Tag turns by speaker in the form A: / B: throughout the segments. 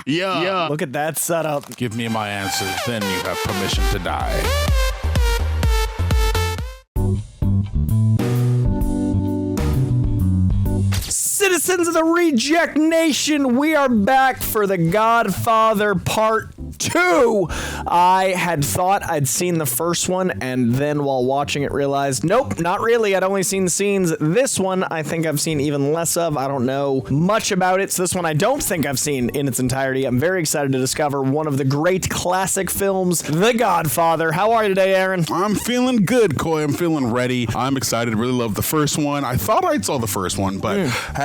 A: Yeah.
B: Look at that setup.
A: Give me my answers, then you have permission to die.
B: Citizens of the Reject Nation, we are back for The Godfather Part II. I had thought I'd seen the first one, and then while watching it realized, nope, not really. I'd only seen scenes. This one I think I've seen even less of. I don't know much about it, so this one I don't think I've seen in its entirety. I'm very excited to discover one of the great classic films, The Godfather. How are you today, Aaron?
A: I'm feeling good, Coy. I'm feeling ready. I'm excited. Really love the first one. I thought I saw the first one, but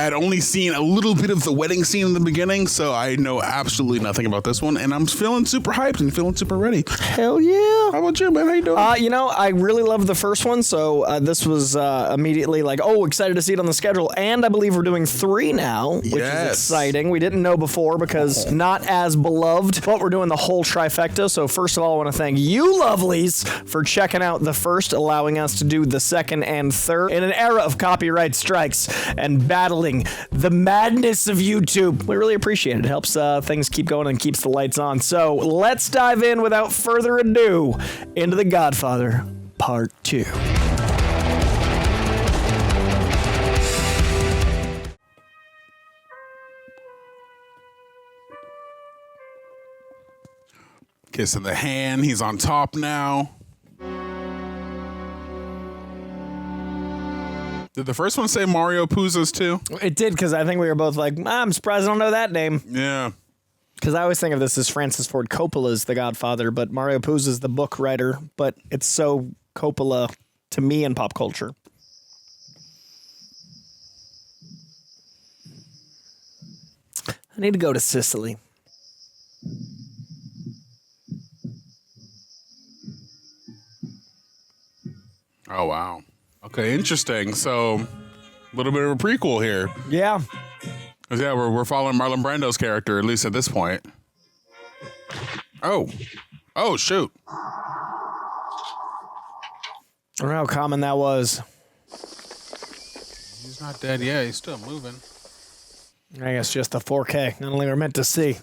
A: had only seen a little bit of the wedding scene in the beginning, so I know absolutely nothing about this one, and I'm feeling super hyped and feeling super ready.
B: Hell yeah.
A: How about you, man? How you doing?
B: I really loved the first one, so this was immediately like, oh, excited to see it on the schedule, and I believe we're doing 3 now, which is exciting. We didn't know before because not as beloved, but we're doing the whole trifecta, so first of all, I want to thank you lovelies for checking out the first, allowing us to do the second and third in an era of copyright strikes and battling the madness of YouTube. We really appreciate it. It helps things keep going and keeps the lights on. So let's dive in without further ado into The Godfather Part 2.
A: Kissing the hand. He's on top now. Did the first one say Mario Puzo's too?
B: It did, because I think we were both like, I'm surprised I don't know that name.
A: Yeah.
B: Because I always think of this as Francis Ford Coppola's The Godfather, but Mario Puzo's the book writer, but it's so Coppola to me in pop culture. I need to go to Sicily.
A: Oh, wow. Okay, interesting. So, a little bit of a prequel here.
B: Yeah.
A: Because, yeah, we're following Marlon Brando's character, at least at this point. Oh. Oh, shoot.
B: I don't know how common that was.
A: He's not dead yet. He's still moving.
B: I guess just the 4K. Not only we're meant to see.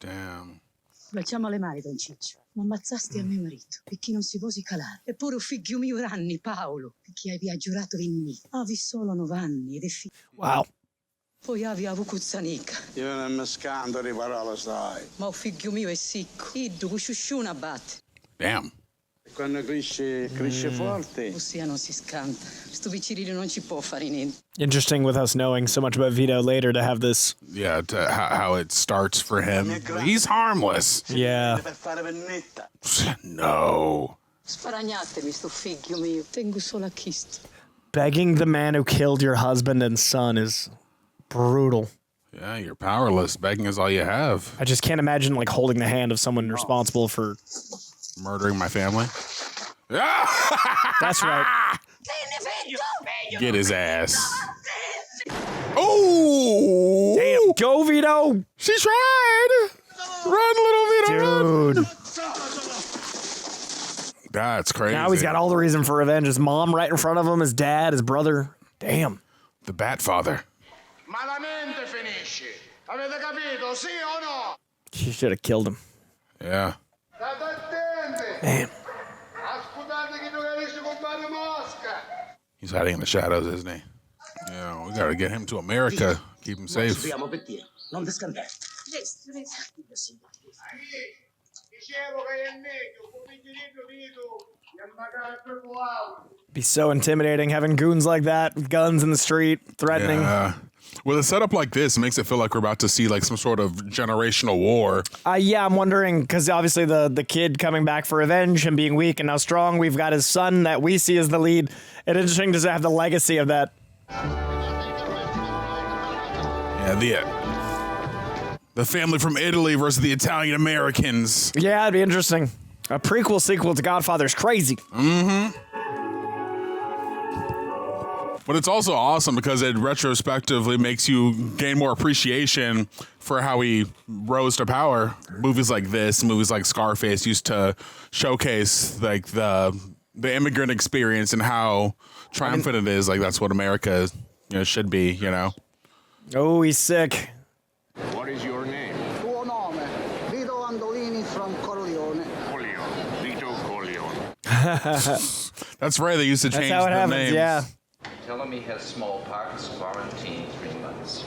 A: Damn.
C: Facciamo le mani, Don Ciccio. Ma ammazzasti a mio marito, e chi non si può si calare. Eppure un figlio mio ranni, Paolo, e chi hai giurato venni. Avi solo 9 anni ed è figlio.
B: Wow.
C: Poi avi avukuzzanica.
D: Io non mi scando di parole, sai.
C: Ma un figlio mio è sicco. Iddu, cusciusciuna batte.
A: Damn.
D: E quando cresce forte.
C: Ossia non si scanta. Sto Cirillo non ci può fare niente.
B: Interesting with us knowing so much about Vito later to have this.
A: Yeah, to how it starts for him. He's harmless.
B: Yeah.
D: Per fare pennetta.
A: No.
C: Sparagnatemi sto figlio mio. Tengo solo a chisto.
B: Begging the man who killed your husband and son is brutal.
A: Yeah, you're powerless. Begging is all you have.
B: I just can't imagine like holding the hand of someone responsible for
A: Murdering my family.
B: That's right.
A: Get his ass. Oh!
B: Damn, go Vito!
A: She tried! Run, little Vito,
B: Dude.
A: run! That's crazy.
B: Now he's got all the reason for revenge. His mom right in front of him, his dad, his brother. Damn.
A: The Bat Father.
D: Malamente finisce. Avete capito, sì o no?
B: She should have killed him.
A: Yeah.
D: State attenti.
B: Man.
D: Ascoltate chi non capisce compare Mosca.
A: He's hiding in the shadows, isn't he? Yeah, we gotta get him to America. Keep him safe.
D: Stiamo per dire, non ti scandare. Dicevo che è meglio, come diritto Vito, e magari per wow.
B: Be so intimidating having goons like that with guns in the street, threatening.
A: Yeah. With a setup like this, it makes it feel like we're about to see like some sort of generational war.
B: Yeah, I'm wondering, because obviously the kid coming back for revenge and being weak and now strong, we've got his son that we see as the lead. It's interesting to have the legacy of that.
A: Yeah, the family from Italy versus the Italian Americans.
B: Yeah, it'd be interesting. A prequel sequel to Godfather's crazy.
A: Mm-hmm. But it's also awesome because it retrospectively makes you gain more appreciation for how he rose to power. Movies like this, movies like Scarface used to showcase like the the immigrant experience and how triumphant it is. Like, that's what America should be,
B: Oh, he's sick.
E: What is your name?
F: Tuo nome. Vito Andolini from Corleone.
E: Corleone. Vito Corleone.
A: That's right. They used to change
B: That's how it
A: the
B: happens,
A: names.
B: yeah.
G: Tell him he has smallpox, quarantine 3 months.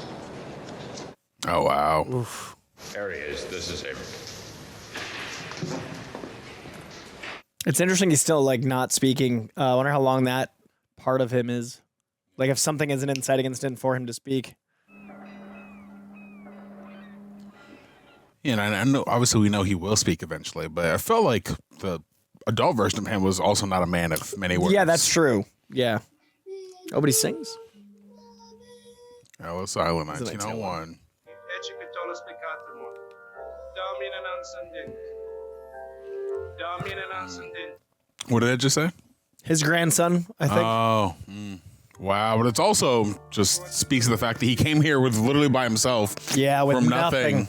A: Oh, wow.
B: Oof.
E: Areas, this is him.
B: It's interesting he's still, like, not speaking. I wonder how long that part of him is. Like, if something is an inciting incident for him to speak.
A: Yeah, and I know, obviously we know he will speak eventually, but I felt like the adult version of him was also not a man of many words.
B: Yeah, that's true. Yeah. Oh, but he sings?
A: Ellis Island, 1901. What did I just say?
B: His grandson, I think.
A: Oh, wow. But it's also just speaks to the fact that he came here with literally by himself.
B: Yeah, with
A: from
B: nothing.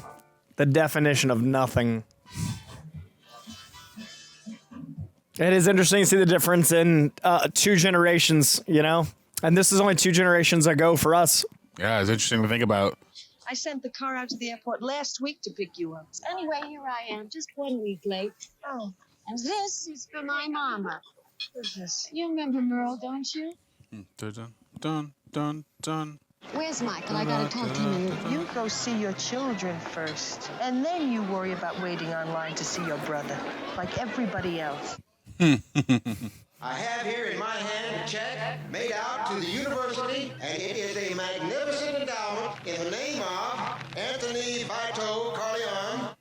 B: The definition of nothing. It is interesting to see the difference in 2 generations, And this is only 2 generations ago for us.
A: Yeah, it's interesting to think about.
H: I sent the car out to the airport last week to pick you up.
C: Anyway, here I am, just 1 week late.
H: Oh,
C: And this is for my mama.
H: who's this?
C: You remember Merle, don't you?
A: Dun, dun, dun, dun.
C: Where's Michael? I gotta talk to him.
H: You go see your children first, and then you worry about waiting online to see your brother, like everybody else.
I: I have here in my hand a check made out to the university, and it is a magnificent endowment in the name of Anthony Vito Corleone.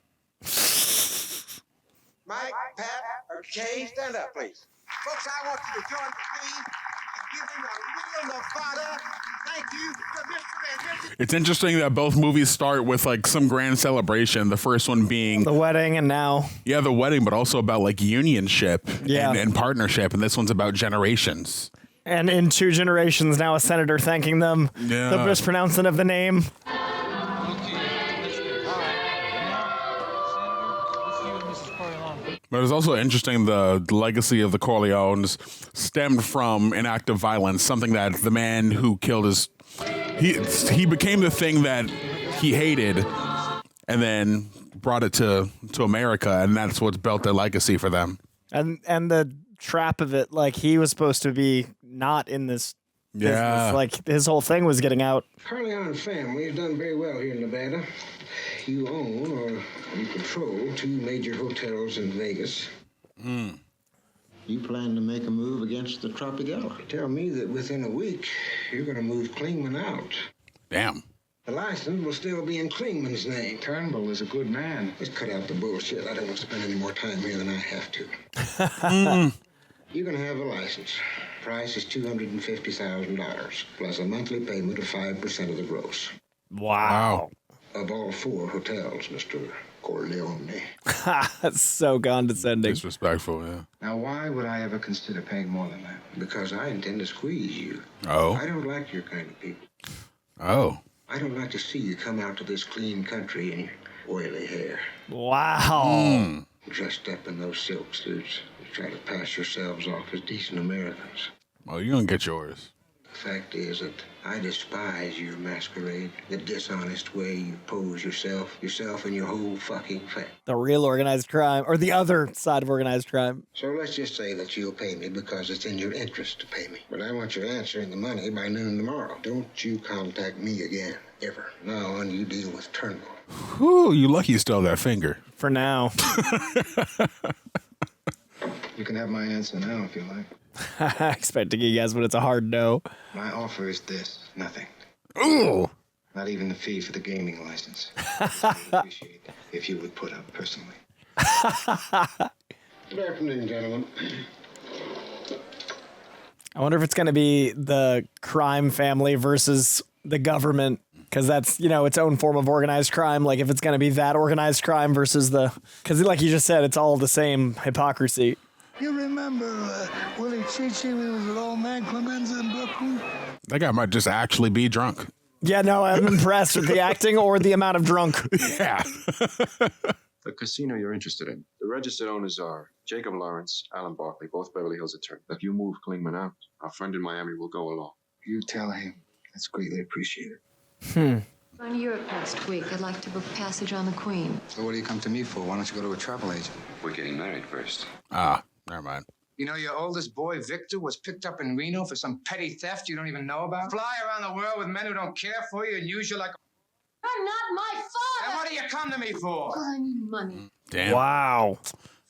I: Mike, Pat, or Kay, stand up, please. Folks, I want you to join with me in giving a real Nevada thank you to Mr. and Mrs.
A: It's interesting that both movies start with like some grand celebration. The first one being
B: The wedding and now.
A: yeah, the wedding, but also about like unionship
B: Yeah.
A: and partnership. And this one's about generations.
B: And in 2 generations now, a senator thanking them.
A: Yeah.
B: The mispronouncing of the name.
A: But it's also interesting the legacy of the Corleones stemmed from an act of violence, something that the man who killed he became the thing that he hated and then brought it to America, and that's what's built their legacy for them.
B: And the trap of it, like, he was supposed to be not in this business.
A: Yeah.
B: Like, his whole thing was getting out.
I: Corleone family has done very well here in Nevada. You own or you control 2 major hotels in Vegas. You plan to make a move against the Tropicana? Tell me that within a week, you're going to move Klingman out.
A: Damn.
I: The license will still be in Klingman's name.
E: Turnbull is a good man.
I: Let's cut out the bullshit. I don't want to spend any more time here than I have to. You're going to have a license. Price is $250,000, plus a monthly payment of 5% of the gross.
A: Wow.
I: Of all 4 hotels, Mr. Corleone.
B: That's so condescending.
A: Disrespectful, yeah.
E: Now, why would I ever consider paying more than that?
I: Because I intend to squeeze you.
A: Oh.
I: I don't like your kind of people.
A: Oh.
I: I don't like to see you come out to this clean country in your oily hair,
B: Wow.
I: dressed up in those silk suits. You try to pass yourselves off as decent Americans.
A: Well, you're going to get yours.
I: The fact is that I despise your masquerade, the dishonest way you pose yourself and your whole fucking family.
B: The real organized crime, or the other side of organized crime.
I: So let's just say that you'll pay me because it's in your interest to pay me. But I want your answer in the money by noon tomorrow. Don't you contact me again, ever. Now on, you deal with Turnbull.
A: Whew, you lucky you still have that finger.
B: For now.
E: You can have my answer now if you like.
B: I expect to get yes, but it's a hard no.
E: My offer is this: nothing.
A: Ooh.
E: Not even the fee for the gaming license. I would appreciate it if you would put up personally.
I: Good afternoon, gentlemen.
B: I wonder if it's going to be the crime family versus the government, because that's, its own form of organized crime. Like, if it's going to be that organized crime versus because like you just said, it's all the same hypocrisy.
F: You remember Willie Chichi? We was at Old Man Clemenza in Brooklyn.
A: That guy might just actually be drunk.
B: Yeah, no, I'm impressed with the acting or the amount of drunk.
A: Yeah.
J: a casino you're interested in. The registered owners are Jacob Lawrence, Alan Barkley, both Beverly Hills attorneys. If you move Klingman out, our friend in Miami will go along.
E: You tell him. That's greatly appreciated.
K: Going to Europe next week. I'd like to book passage on the Queen.
E: So what do you come to me for? Why don't you go to a travel agent?
J: We're getting married first.
A: Ah, never mind.
I: You know your oldest boy, Victor, was picked up in Reno for some petty theft you don't even know about? Fly around the world with men who don't care for you and use you like a...
K: You're not my father!
I: Then what do you come to me for?
K: Because I need money.
A: Damn.
B: Wow.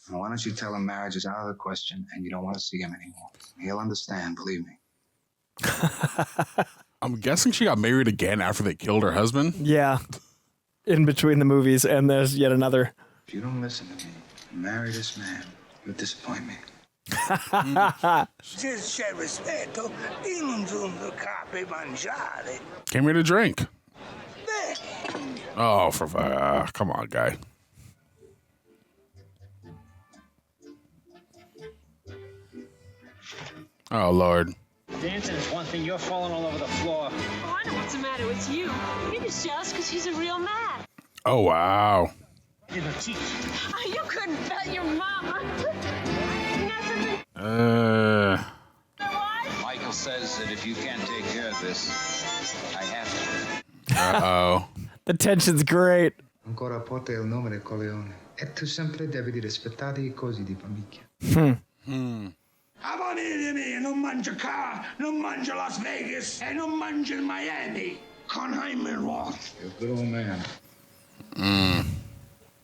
E: Why don't you tell him marriage is out of the question and you don't want to see him anymore? He'll understand, believe me.
A: I'm guessing she got married again after they killed her husband.
B: Yeah. In between the movies, and there's yet another.
E: If you don't listen to me, marry this man, you'll disappoint me.
A: Came here to drink. Oh, come on, guy. Oh, Lord.
L: Dancing is one thing. You're falling all over the floor.
M: Oh, I know what's the matter with you. You're just jealous because he's a real man.
A: Oh, wow.
L: You
M: couldn't bet your mama.
G: Michael says that if you can't take care of this, I have
A: to. Uh-oh.
B: The tension's great.
E: Ancora a pote il nome del Corleone. È tu sempre devi rispettare I cosi di famiglia.
F: Non mangio qua, non mangio Las Vegas, e non mangio in Miami. Con Hyman Roth.
E: You're a good old man.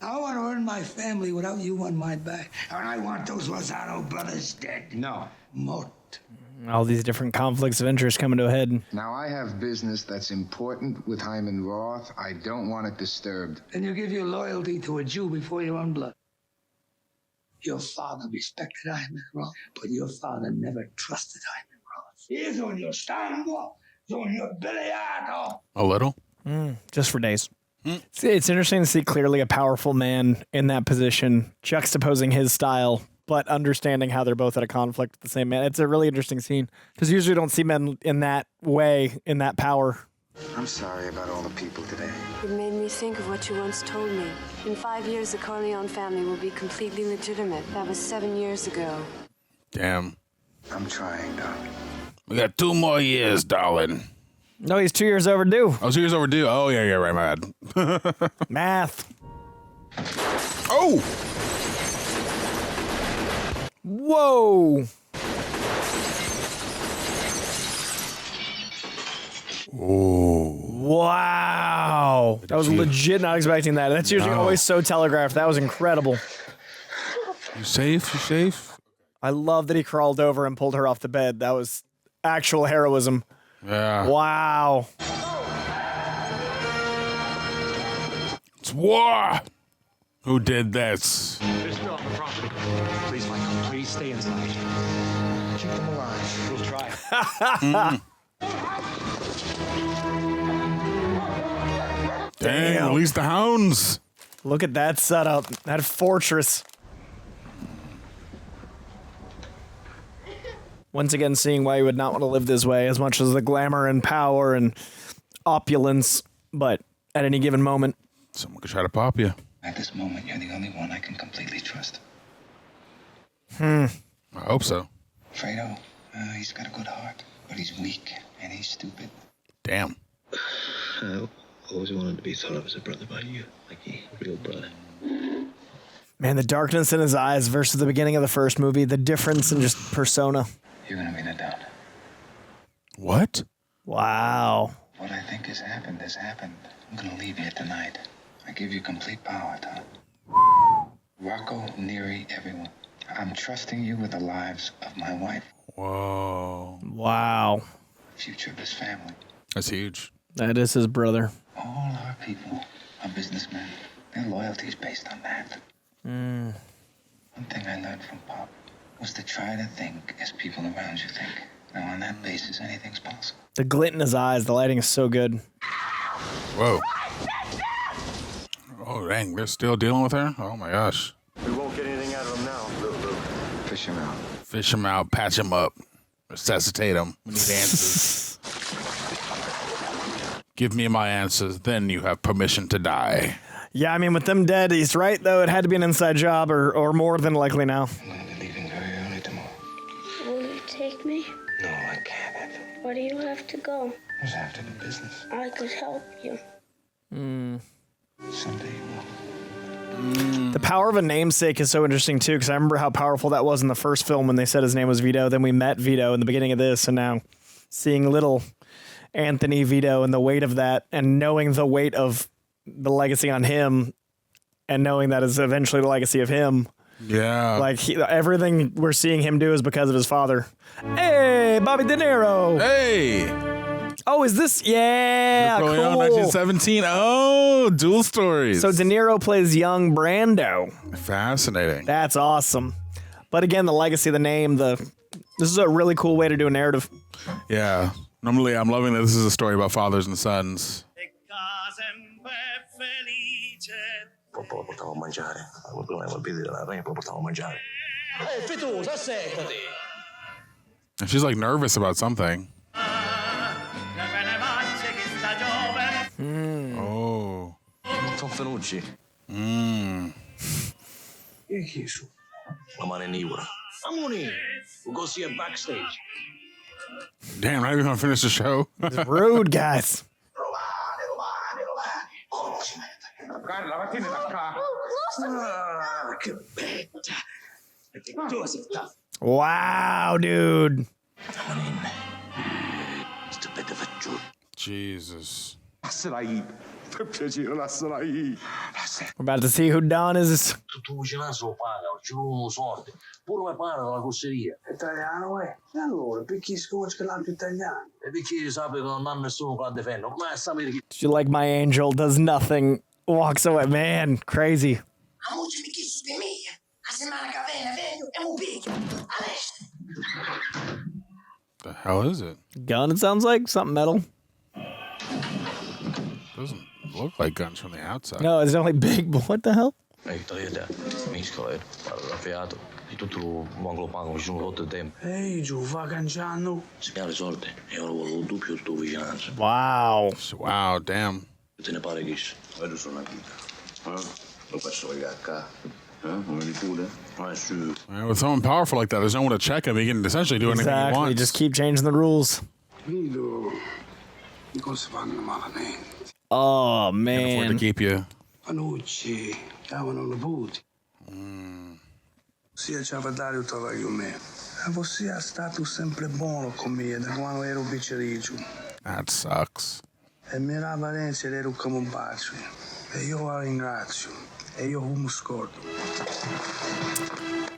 F: I want to earn my family without you on my back. And I want those Lozano brothers dead.
E: No.
F: Mort.
B: All these different conflicts of interest coming to a head.
E: Now, I have business that's important with Hyman Roth. I don't want it disturbed.
F: And you give your loyalty to a Jew before your own blood. Your father respected Hyman Roth, but your father never trusted Hyman Roth. He's on your stango, he's on your biliardo.
A: A little?
B: Just for days. It's interesting to see clearly a powerful man in that position, juxtaposing his style, but understanding how they're both at a conflict with the same man. It's a really interesting scene, because usually you don't see men in that way, in that power.
E: I'm sorry about all the people today.
N: It made me think of what you once told me. In 5 years, the Corleone family will be completely legitimate. That was 7 years ago.
A: Damn.
E: I'm trying, darling.
A: We got 2 more years, darling.
B: No, he's 2 years overdue.
A: Oh, 2 years overdue. Oh, yeah, right, my bad.
B: Math.
A: Oh!
B: Whoa!
A: Oh.
B: Wow. That was legit not expecting that. That's usually always so telegraphed. That was incredible.
A: You safe? You safe?
B: I love that he crawled over and pulled her off the bed. That was actual heroism.
A: Yeah.
B: Wow.
A: It's war. Who did this?
L: There's no other property. Please, Michael, please stay inside.
E: Keep them alive.
L: We'll try.
A: Damn, release the hounds.
B: Look at that setup. That fortress. Once again, seeing why you would not want to live this way, as much as the glamour and power and opulence, but at any given moment.
A: Someone could try to pop you.
E: At this moment, you're the only one I can completely trust.
A: I hope so.
E: Fredo, he's got a good heart, but he's weak and he's stupid.
A: Damn.
O: I always wanted to be thought of as a brother by you, like a real brother.
B: Man, the darkness in his eyes versus the beginning of the first movie, the difference in just persona.
E: You're gonna be the done.
A: What?
B: Wow.
E: What I think has happened has happened. I'm gonna leave here tonight. I give you complete power, Tom. Rocco, Neary, everyone. I'm trusting you with the lives of my wife.
A: Whoa.
B: Wow.
E: Future of this family.
A: That's huge.
B: That is his brother.
E: All our people are businessmen. Their loyalty is based on that. One thing I learned from Pop was to try to think as people around you think. Now, on that basis, anything's possible.
B: The glint in his eyes, the lighting is so good.
A: Whoa. Oh, dang, they're still dealing with her? Oh, my gosh.
J: We won't get anything out of him now. Luke.
E: Fish him out.
A: Fish him out, patch him up, resuscitate him. We need answers. Give me my answers, then you have permission to die.
B: Yeah, I mean, with them dead, he's right, though. It had to be an inside job or more than likely now.
P: Will you take me?
O: No, I can't.
P: Why do you have to go?
O: Because I have to do business.
P: I could help you.
O: Someday you will.
B: The power of a namesake is so interesting, too, because I remember how powerful that was in the first film when they said his name was Vito. Then we met Vito in the beginning of this, and now seeing little Anthony Vito and the weight of that, and knowing the weight of the legacy on him, and knowing that is eventually the legacy of him.
A: Yeah.
B: Like, everything we're seeing him do is because of his father. Hey, Bobby De Niro.
A: Hey.
B: Oh, is this? Yeah,
A: Cool.
B: cool.
A: 1917. Oh, dual stories.
B: So De Niro plays young Brando.
A: Fascinating.
B: That's awesome. But again, the legacy, the name, this is a really cool way to do a narrative.
A: Yeah. Normally, I'm loving that this is a story about fathers and sons.
O: Portavo a mangiare. Prima di colpire la regna, poi portavo a mangiare.
F: Fettosa, assettati.
A: And she's like nervous about something. Oh.
O: Sono Fenucci.
F: E chi su?
O: La mano in Ivora.
F: Amoni, we'll go see him backstage.
A: Damn, not even gonna finish the show.
B: It's rude, guys.
D: Carla, vattene da qua.
F: Ah, che bella. Fettosa.
B: Wow, dude.
A: Jesus.
D: Lascerai. Per piacere, lascerai.
B: We're about to see who Don is.
O: Tutto vicinato lo paga, ci vuole soldi. Pure mi paga dalla cosseria.
F: Italiano, E allora, perché sconosce l'altro italiano?
O: E perché sapete che non hanno nessuno che la difende? Ma sapete che...
B: She like my angel, does nothing, walks away. Man, crazy.
A: The hell is it?
B: Gun, it sounds like. Something metal.
A: Doesn't look like guns from the outside.
B: No, it's only big, but what the hell?
O: Ehi, togliete, mischolo, parla fiato. Di tutto lo pago, ci sono rotto il tempo.
F: Ehi, giù, va cangiando.
O: Segnale soldi, e io lo volevo doppio il tuo vicinanza.
B: Wow.
A: Wow, damn.
O: Te ne pare che vedo sulla vita. Lo posso legare qua. Non mi pure?
A: With someone powerful like that, there's no one to check him. He can essentially do anything he wants.
B: Just keep changing the rules.
F: Vito, le cose vanno malamente.
B: Oh,
A: Can't afford to
B: man.
A: keep you.
F: Panucci, avevano nipoti. Sia ci avvadario trovare con me. E você è stato sempre buono con me da quando ero picciriccio.
A: That sucks.
F: E mi era Valencia ero come un bacio. E io la ringrazio. E io come scordo.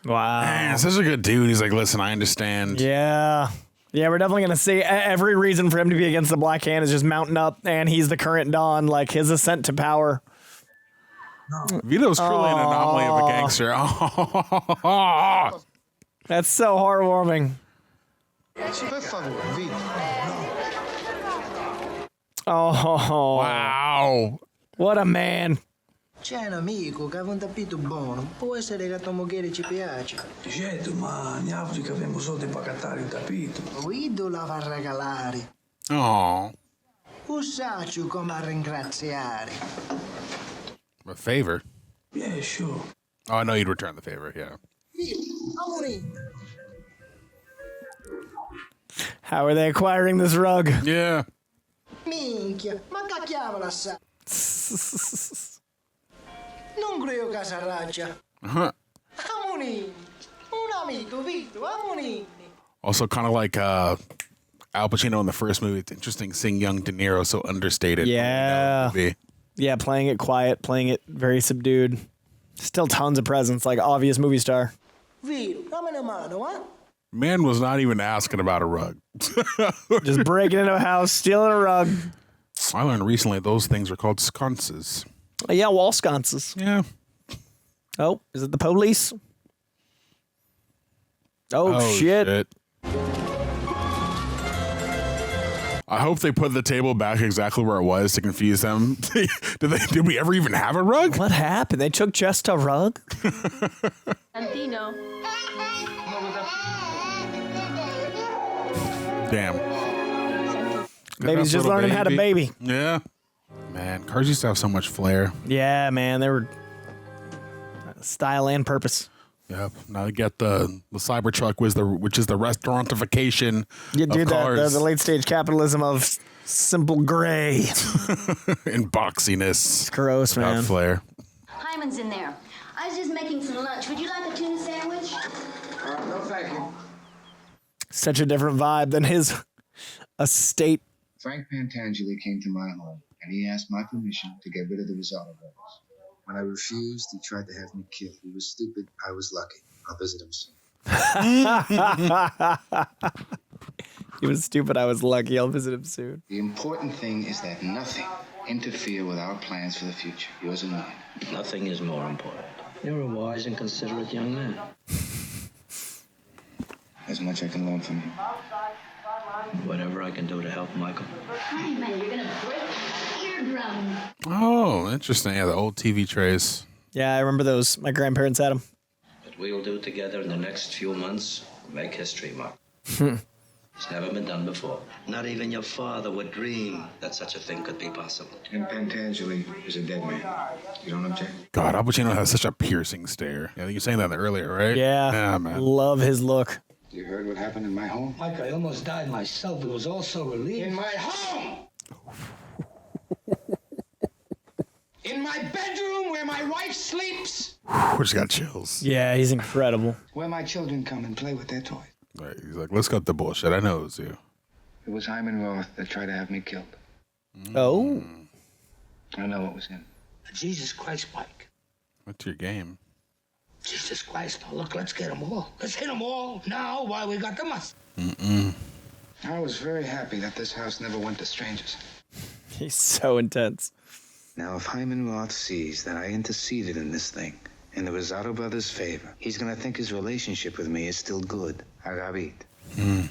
B: Wow.
A: Man, such a good dude. He's like, listen, I understand.
B: Yeah. Yeah, we're definitely going to see every reason for him to be against the Black Hand is just mounting up, and he's the current Don, like his ascent to power.
F: No.
A: Vito's truly an anomaly of a gangster.
B: That's so heartwarming.
I: Per favore, Vito.
B: Oh.
A: Wow.
B: What a man.
Q: C'è un amico che ha un tappeto buono. Può essere che a tua moglie ci piace.
F: Certo, ma in Africa abbiamo soldi per cattare il tappeto.
Q: Guido la fa regalare.
A: Oh.
Q: Usaccio come a ringraziare.
A: A favor?
F: Yeah, sure.
A: Oh, I know you'd return the favor, yeah.
B: How are they acquiring this rug?
A: Yeah.
Q: Minchia, ma cacchiamola sa. Non credo che s'arraggia. Amonini. Un amico, Vito, Amonini.
A: Also, kind of like Al Pacino in the first movie. It's interesting seeing young De Niro so understated.
B: Yeah. Yeah, playing it quiet, playing it very subdued. Still tons of presence, like obvious movie star.
Q: Vito, dammi una mano, eh?
A: Man was not even asking about a rug.
B: Just breaking into a house, stealing a rug.
A: I learned recently those things are called sconces.
B: Yeah, wall sconces.
A: Yeah.
B: Oh, is it the police? Oh shit.
A: I hope they put the table back exactly where it was to confuse them. Did we ever even have a rug?
B: What happened? They took just a rug?
K: Santino.
A: Damn.
B: Baby's just learning how to baby.
A: Yeah. Man, cars used to have so much flair.
B: Yeah, man, they were style and purpose.
A: Yep. Now you get the Cybertruck, which is the restaurantification of cars.
B: The late stage capitalism of simple gray
A: and boxiness.
B: It's gross, man.
A: Flair.
R: Hyman's in there. I was just making some lunch. Would you like a tuna sandwich?
F: No, thank you.
B: Such a different vibe than his estate.
E: Frank Pantangeli came to my home, and he asked my permission to get rid of the Rosado brothers. When I refused, he tried to have me killed. He was stupid. I was lucky. I'll visit him soon.
B: He was stupid. I was lucky. I'll visit him soon.
E: The important thing is that nothing interfere with our plans for the future, yours and mine.
S: Nothing is more important. You're a wise and considerate young man.
E: As much I can learn from you.
S: Whatever I can do to help Michael.
R: Hyman, you're gonna break my eardrum.
A: Oh, interesting. Yeah, the old TV trays.
B: Yeah, I remember those. My grandparents had them.
S: What we'll do together in the next few months will make history, Mark. It's never been done before. Not even your father would dream that such a thing could be possible.
E: And Pantangeli is a dead man. You don't object?
A: God, Al Pacino has such a piercing stare. I think you were saying that earlier, right?
B: Yeah,
A: man.
B: Love his look.
E: You heard what happened in my home?
F: Mike, I almost died myself. It was all so relieving.
E: In my home! In my bedroom where my wife sleeps!
A: We just got chills.
B: Yeah, he's incredible.
E: Where my children come and play with their toys.
A: Right, he's like, let's cut the bullshit. I know it was you.
E: It was Hyman Roth that tried to have me killed.
B: Oh.
E: I know what was him.
F: Jesus Christ, Mike.
A: What's your game?
F: Jesus Christ. Now, look, let's get them all. Let's hit them all now while we got the must.
E: I was very happy that this house never went to strangers.
B: He's so intense.
E: Now, if Hyman Roth sees that I interceded in this thing in the Rosado brothers' favor, he's going to think his relationship with me is still good. Agabit. When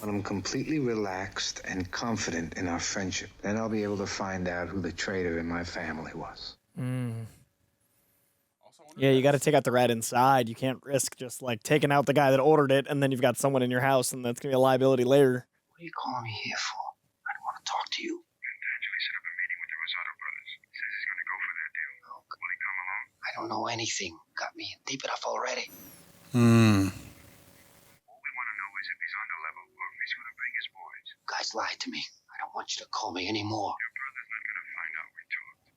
E: I'm completely relaxed and confident in our friendship, then I'll be able to find out who the traitor in my family was.
B: Yeah, you got to take out the rat inside. You can't risk just like taking out the guy that ordered it, and then you've got someone in your house, and that's gonna be a liability later.
E: What are you calling me here for? I don't want to talk to you. Pantangeli set up a meeting with the Rosado brothers. He says he's going to go for their deal. Will he come along? I don't know anything. Got me in deep enough already. All we want to know is if he's on the level or if he's going to bring his boys. You guys lied to me. I don't want you to call me anymore. Your brother's not going to find out we talked.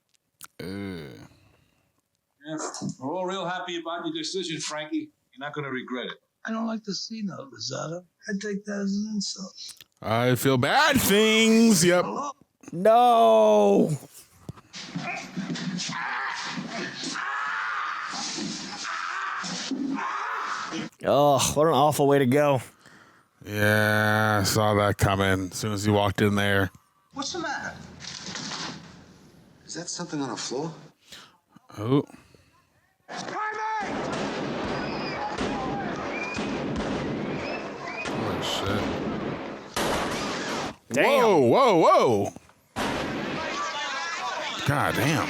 T: Yeah, we're all real happy about your decision, Frankie. You're not going to regret it.
F: I don't like to see no Rosado. I take that as an insult.
A: I feel bad things. Yep.
B: No. Oh, what an awful way to go.
A: Yeah, I saw that coming as soon as he walked in there.
E: What's the matter? Is that something on the floor?
A: Oh. Oh, shit.
B: Damn.
A: Whoa. God damn.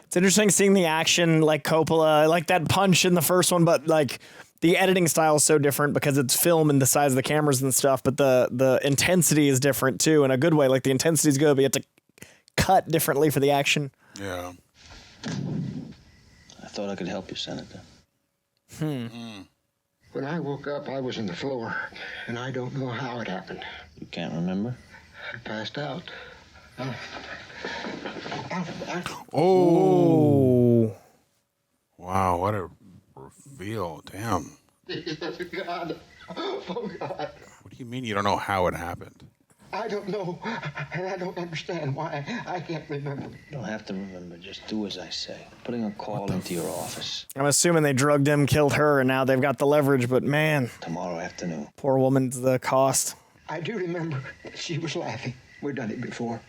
B: It's interesting seeing the action like Coppola, like that punch in the first one, but like the editing style is so different because it's film and the size of the cameras and stuff, but the intensity is different too in a good way. Like the intensity is good, but you have to cut differently for the action.
A: Yeah.
S: I thought I could help you, Senator.
I: When I woke up, I was on the floor, and I don't know how it happened.
S: You can't remember?
I: I passed out.
A: Oh. Wow, what a reveal. Damn.
I: God. Oh, God.
A: What do you mean you don't know how it happened?
I: I don't know, and I don't understand why. I can't remember.
S: You don't have to remember. Just do as I say. Putting a call into your office.
B: I'm assuming they drugged him, killed her, and now they've got the leverage, but man.
S: Tomorrow afternoon.
B: Poor woman's the cost.
I: I do remember she was laughing. We've done it before.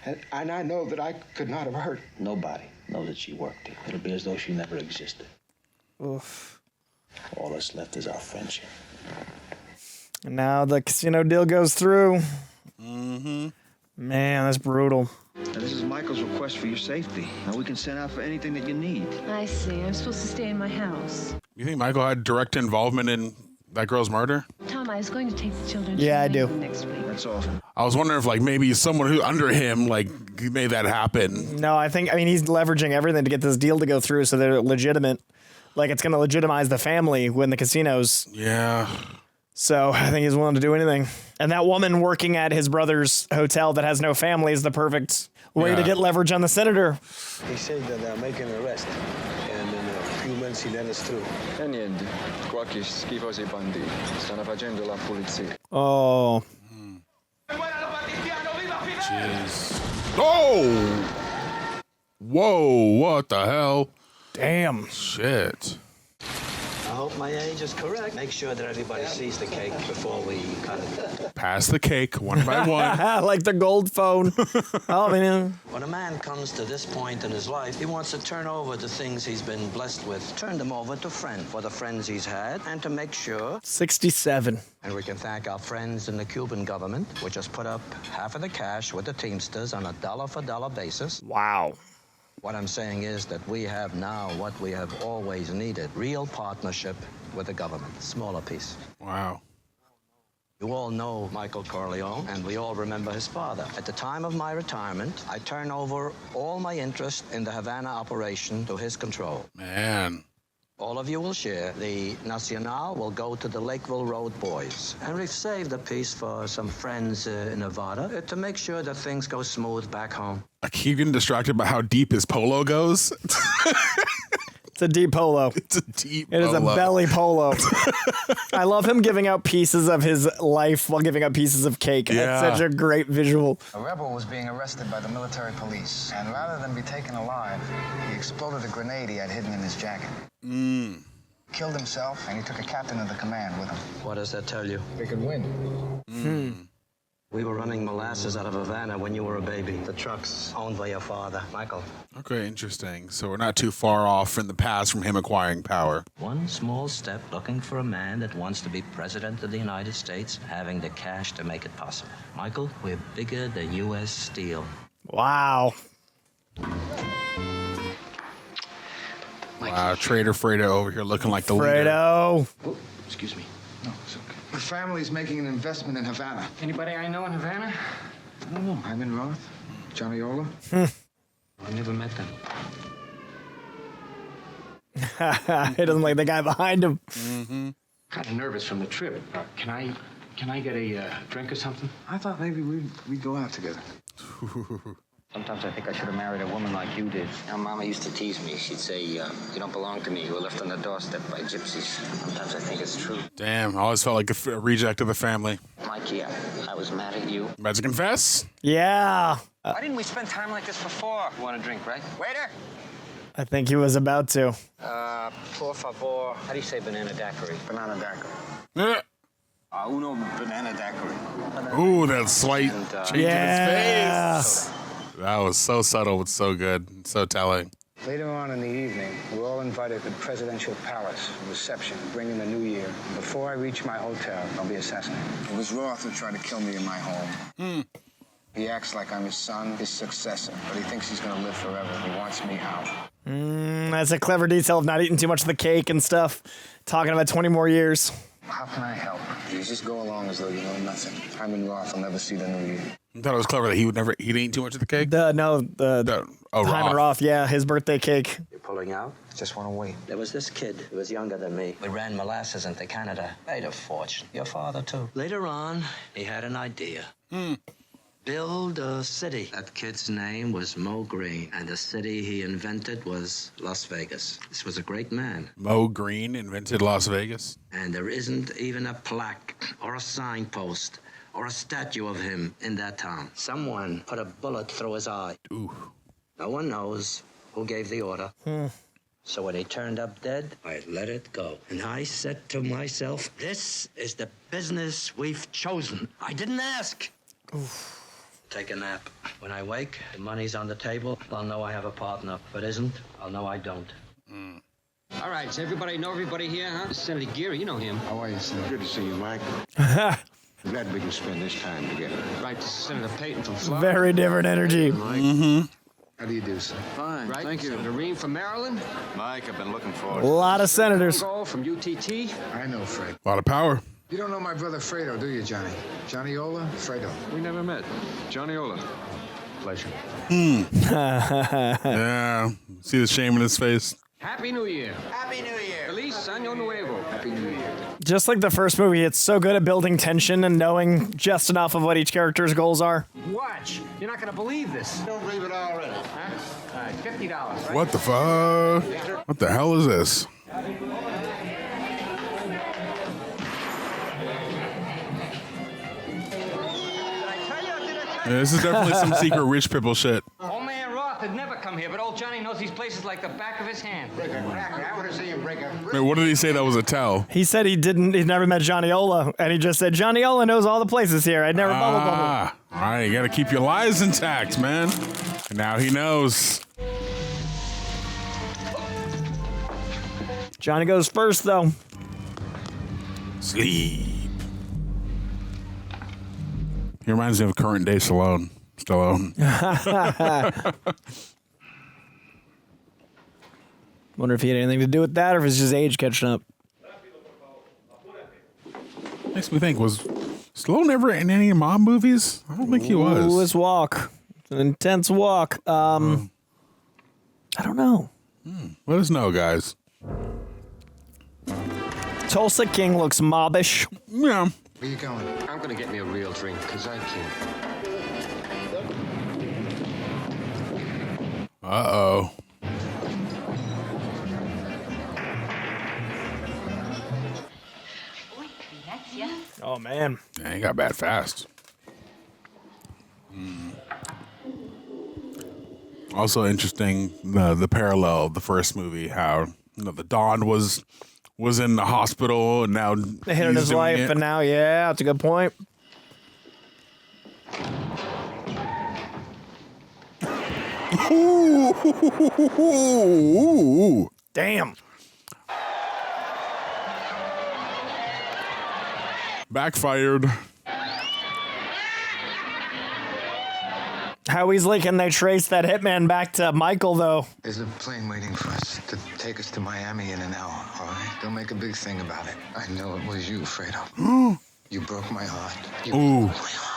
I: And I know that I could not have hurt.
S: Nobody knows that she worked here. It'll be as though she never existed.
B: Oof.
S: All that's left is our friendship.
B: And now the casino deal goes through. Man, that's brutal.
O: Now, this is Michael's request for your safety. Now we can send out for anything that you need.
K: I see. I'm supposed to stay in my house.
A: You think Michael had direct involvement in That girl's murder?
K: Tom, I was going to take the children.
B: Yeah, I do.
K: Next week.
J: That's awesome.
A: I was wondering if like maybe someone who under him like made that happen.
B: No, I mean, he's leveraging everything to get this deal to go through so they're legitimate. Like, it's going to legitimize the family when the casinos.
A: Yeah.
B: So I think he's willing to do anything. And that woman working at his brother's hotel that has no family is the perfect way to get leverage on the senator.
L: He said that they're making an arrest. And in a few months, he let us through.
J: E niente, qua che schifo sei banditi. Stanno facendo la polizia.
B: Oh.
A: Jeez. Oh! Whoa, what the hell?
B: Damn.
A: Shit.
S: I hope my age is correct. Make sure that everybody sees the cake before we cut it.
A: Pass the cake one by one.
B: Like the gold phone. Oh, man.
S: When a man comes to this point in his life, he wants to turn over the things he's been blessed with. Turn them over to friends, for the friends he's had, and to make sure.
B: 67.
S: And we can thank our friends in the Cuban government, which has put up half of the cash with the Teamsters on a dollar-for-dollar basis.
B: Wow.
S: What I'm saying is that we have now what we have always needed, real partnership with the government, smaller piece.
A: Wow.
S: You all know Michael Corleone, and we all remember his father. At the time of my retirement, I turn over all my interest in the Havana operation to his control.
A: Man.
S: All of you will share. The Nacional will go to the Lakeville Road boys. And we've saved a piece for some friends in Nevada to make sure that things go smooth back home.
A: I keep getting distracted by how deep his polo goes.
B: It's a deep polo.
A: It's a deep
B: It is a
A: polo.
B: belly polo. I love him giving out pieces of his life while giving out pieces of cake.
A: Yeah.
B: That's such a great visual.
E: A rebel was being arrested by the military police, and rather than be taken alive, he exploded a grenade he had hidden in his jacket. Killed himself, and he took a captain of the command with him.
S: What does that tell you?
E: They could win.
S: We were running molasses out of Havana when you were a baby. The trucks owned by your father, Michael.
A: Okay, interesting. So we're not too far off in the past from him acquiring power.
S: One small step looking for a man that wants to be president of the United States, having the cash to make it possible. Michael, we're bigger than U.S. Steel.
B: Wow.
A: Wow, Trader Fredo over here looking like the leader.
B: Fredo.
E: Oh, excuse me. No, it's okay. The family's making an investment in Havana.
L: Anybody I know in Havana?
E: I don't know. Hyman Roth? Johnny Ola?
L: I never met them.
B: He doesn't like the guy behind him.
L: Kind of nervous from the trip. Can I get a drink or something?
E: I thought maybe we'd go out together.
G: Sometimes I think I should have married a woman like you did. You know, Mama used to tease me. She'd say, you don't belong to me. You were left on the doorstep by gypsies. Sometimes I think it's true.
A: Damn, I always felt like a reject of the family.
G: Mikey, I was mad at you.
A: About to confess?
B: Yeah.
G: Why didn't we spend time like this before? You want a drink, right? Waiter!
B: I think he was about to.
G: Por favor. How do you say banana daiquiri? Banana daiquiri. Uno banana daiquiri.
A: Ooh, that slight change
B: yeah.
A: in his face. That was so subtle, but so good, so telling.
E: Later on in the evening, we're all invited to the presidential palace reception, bringing the new year. Before I reach my hotel, I'll be assassinated. It was Roth who tried to kill me in my home. He acts like I'm his son, his successor, but he thinks he's going to live forever. He wants me out.
B: That's a clever detail of not eating too much of the cake and stuff. Talking about 20 more years.
E: How can I help? You just go along as though you know nothing. Hyman Roth will never see the new year.
A: I thought it was clever that he didn't eat too much of the cake.
B: Hyman Roth, yeah, his birthday cake.
S: You're pulling out?
E: I just want to wait.
S: There was this kid who was younger than me. We ran molasses into Canada. Made a fortune. Your father, too. Later on, he had an idea. Build a city. That kid's name was Mo Green, and the city he invented was Las Vegas. This was a great man.
A: Mo Green invented Las Vegas?
S: And there isn't even a plaque or a signpost or a statue of him in that town. Someone put a bullet through his eye.
A: Ooh.
S: No one knows who gave the order. So when he turned up dead, I let it go. And I said to myself, this is the business we've chosen. I didn't ask. Take a nap. When I wake, the money's on the table. I'll know I have a partner. If it isn't, I'll know I don't.
L: All right, does everybody know everybody here, huh? Senator Geary, you know him.
I: How are you, sir? Good to see you, Mike. Glad we can spend this time together.
L: Right, Senator Payton from Florida.
B: Very different energy.
Q: How do you do, sir?
L: Fine, right? Thank you. Senator Ream from Maryland.
O: Mike, I've been looking
B: A
O: forward.
B: lot of senators.
L: From UTT.
Q: I know Fred.
A: A lot of power.
Q: You don't know my brother Fredo, do you, Johnny? Johnny Ola? Fredo.
J: We never met. Johnny Ola. Pleasure.
A: Yeah. See the shame in his face.
L: Happy New Year.
Q: Happy New Year.
L: Feliz Año Nuevo.
Q: Happy New Year.
B: Just like the first movie, it's so good at building tension and knowing just enough of what each character's goals are.
L: Watch. You're not going to believe this.
O: Don't believe it already.
L: Huh? All right, $50. Right?
A: What the fuck? What the hell is this? Yeah, this is definitely some secret rich people shit.
L: Old man Roth had never come here, but old Johnny knows these places like the back of his hand.
O: I want to see him break a...
A: Wait, what did he say that was a tell?
B: He said he'd never met Johnny Ola, and he just said, Johnny Ola knows all the places here. I'd never bubble.
A: All right, you got to keep your lies intact, man. And now he knows.
B: Johnny goes first, though.
A: Sleep. He reminds me of current day Stallone.
B: Wonder if he had anything to do with that, or if it's just age catching up.
A: Makes me think, was Stallone ever in any mob movies? I don't think he was.
B: Ooh, this walk. It's an intense walk. I don't know.
A: Let us know, guys.
B: Tulsa King looks mobbish.
A: Yeah.
Q: Where you going?
L: I'm going to get me a real drink, because I can't.
A: Uh-oh.
B: Oh, man.
A: Yeah, he got bad fast. Also interesting, the parallel of the first movie, how the Don was in the hospital and now
B: They hit on his wife, and now, yeah, that's a good point.
A: Ooh.
B: Damn.
A: Backfired.
B: How easily can they trace that hitman back to Michael, though?
Q: There's a plane waiting for us to take us to Miami in an hour, all right? Don't make a big thing about it. I know it was you, Fredo. You broke my heart. You broke my heart.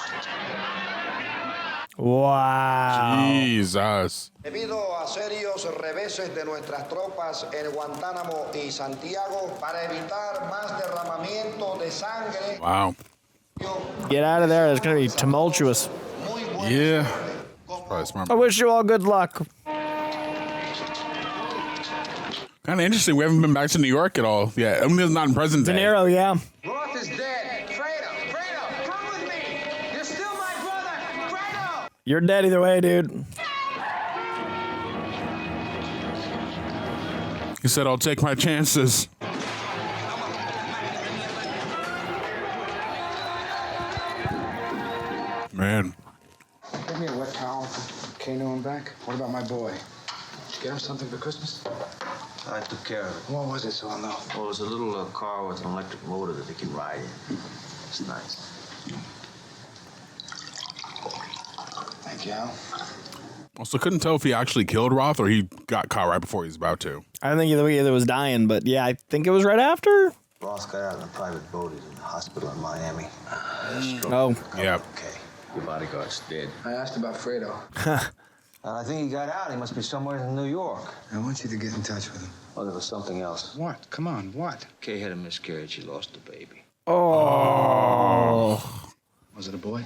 B: Wow.
A: Jesus.
U: Debido a serios reveses de nuestras tropas en Guantánamo y Santiago, para evitar más derramamiento de sangre.
A: Wow.
B: Get out of there. It's going to be tumultuous.
A: Yeah. Probably smart.
B: I wish you all good luck.
A: Kind of interesting. We haven't been back to New York at all yet. I mean, it's not in present day.
B: De Niro, yeah.
L: Roth is dead. Fredo, come with me. You're still my brother. Fredo.
B: You're dead either way, dude.
A: He said, I'll take my chances. Man.
Q: Give me a wet towel. Kano him back. What about my boy? Did you get him something for Christmas?
O: I took care of it.
Q: What was it, so I'll know?
G: Well, it was a little car with an electric motor that they can ride in. It's nice.
Q: Thank you, Al.
A: Also, couldn't tell if he actually killed Roth or he got caught right before he was about to.
B: I don't think either was dying, but yeah, I think it was right after.
O: Ross got out in a private boat. He's in the hospital in Miami.
B: Oh.
A: Yeah.
O: Okay. Your bodyguard's dead.
Q: I asked about Fredo.
O: I think he got out. He must be somewhere in New York.
Q: I want you to get in touch with him.
O: Oh, there was something else.
Q: What? Come on, what?
O: Kay had a miscarriage. She lost the baby.
B: Oh.
Q: Was it a boy?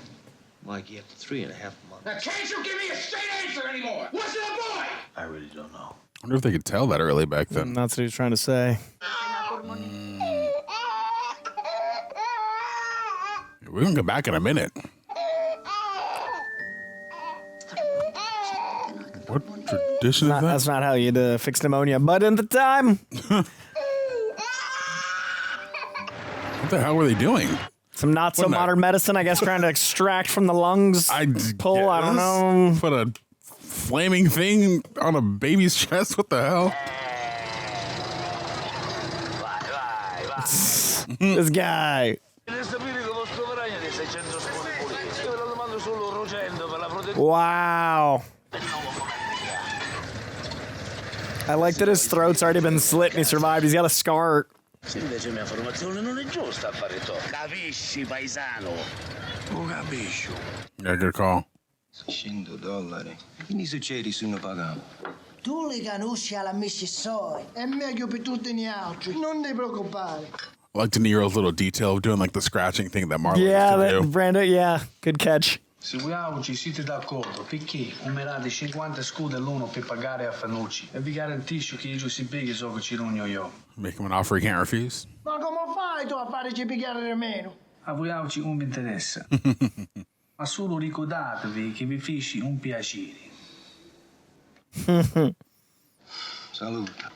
O: Mike, you have 3.5 months.
D: Now, can't you give me a straight answer anymore? Was it a boy?
O: I really don't know.
A: I wonder if they could tell that early back then.
B: That's what he was trying to say.
A: We're going to go back in a minute. What tradition is that?
B: That's not how you fix pneumonia, but in the time.
A: What the hell were they doing?
B: Some not so modern medicine, I guess, trying to extract from the lungs. I don't know.
A: Put a flaming thing on a baby's chest? What the hell?
B: This guy. Wow. I like that his throat's already been slit and he survived. He's got a scar.
O: Se invece mia formazione non è giusta a fare to. Capisci, paesano? Oh, capisci.
A: Yeah, good call.
O: $100. Quindi succede se non pagamo.
F: Tu li conosci alla Mississoi. È meglio per tutti gli altri. Non ti preoccupare.
A: I like De Niro's little detail of doing like the scratching thing that Marlon used to do.
B: Brando, yeah, good catch.
C: Se voi oggi siete d'accordo, perché umerate 50 scudi all'uno per pagare a Fanucci? E vi garantisco che io si beghi so che ci rugno io.
A: Make him an offer he can't refuse.
F: Ma come fai tu a farci pigliare di meno?
C: A voi oggi non mi interessa. Ma solo ricordatevi che vi feci un piacere.
O: Saluta.